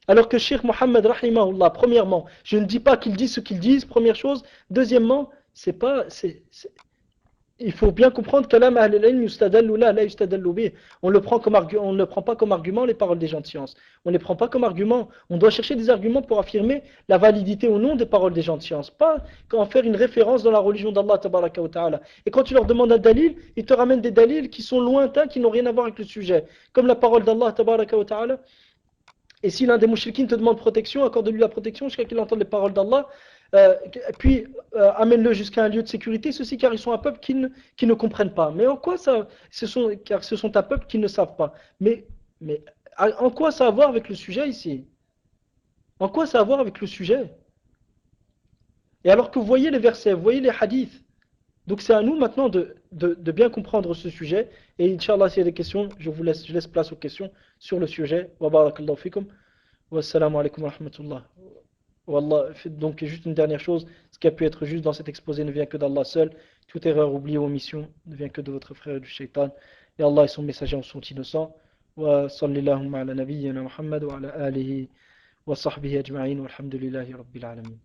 Alors que Cheikh Mohammed, rahimahullah, premièrement, je ne dis pas qu'ils disent ce qu'ils disent, première chose. Deuxièmement, il faut bien comprendre que l'âme on ne prend pas comme argument les paroles des gens de science. On ne les prend pas comme argument. On doit chercher des arguments pour affirmer la validité ou non des paroles des gens de science. Pas en faire une référence dans la religion d'Allah tabaraka wa ta'ala. Et quand tu leur demandes un dalil, ils te ramènent des dalils qui sont lointains, qui n'ont rien à voir avec le sujet. Comme la parole d'Allah tabaraka wa ta'ala. Et si l'un des mouchriquins te demande protection, accorde-lui la protection jusqu'à qu'il entende les paroles d'Allah, puis amène-le jusqu'à un lieu de sécurité, ceci car ils sont un peuple qui ne comprennent pas. Mais en quoi ça, car ce sont un peuple qui ne savent pas. Mais en quoi ça a à voir avec le sujet ici? En quoi ça a à voir avec le sujet? Et alors que vous voyez les versets, vous voyez les hadiths, Donc c'est à nous maintenant de bien comprendre ce sujet. Et Inch'Allah, s'il y a des questions, je laisse place aux questions sur le sujet. Wa barakallahu fikum. Wassalamu alaikum wa rahmatullah. Wallah, donc juste une dernière chose, ce qui a pu être juste dans cet exposé ne vient que d'Allah seul. Toute erreur, oubli ou omission ne vient que de votre frère et du shaitan. Et Allah et son messager en sont innocents. Wa sallallahu ala nabiyyina Muhammad wa ala alihi wa sahbihi ajma'in walhamdulillahi rabbil alamin.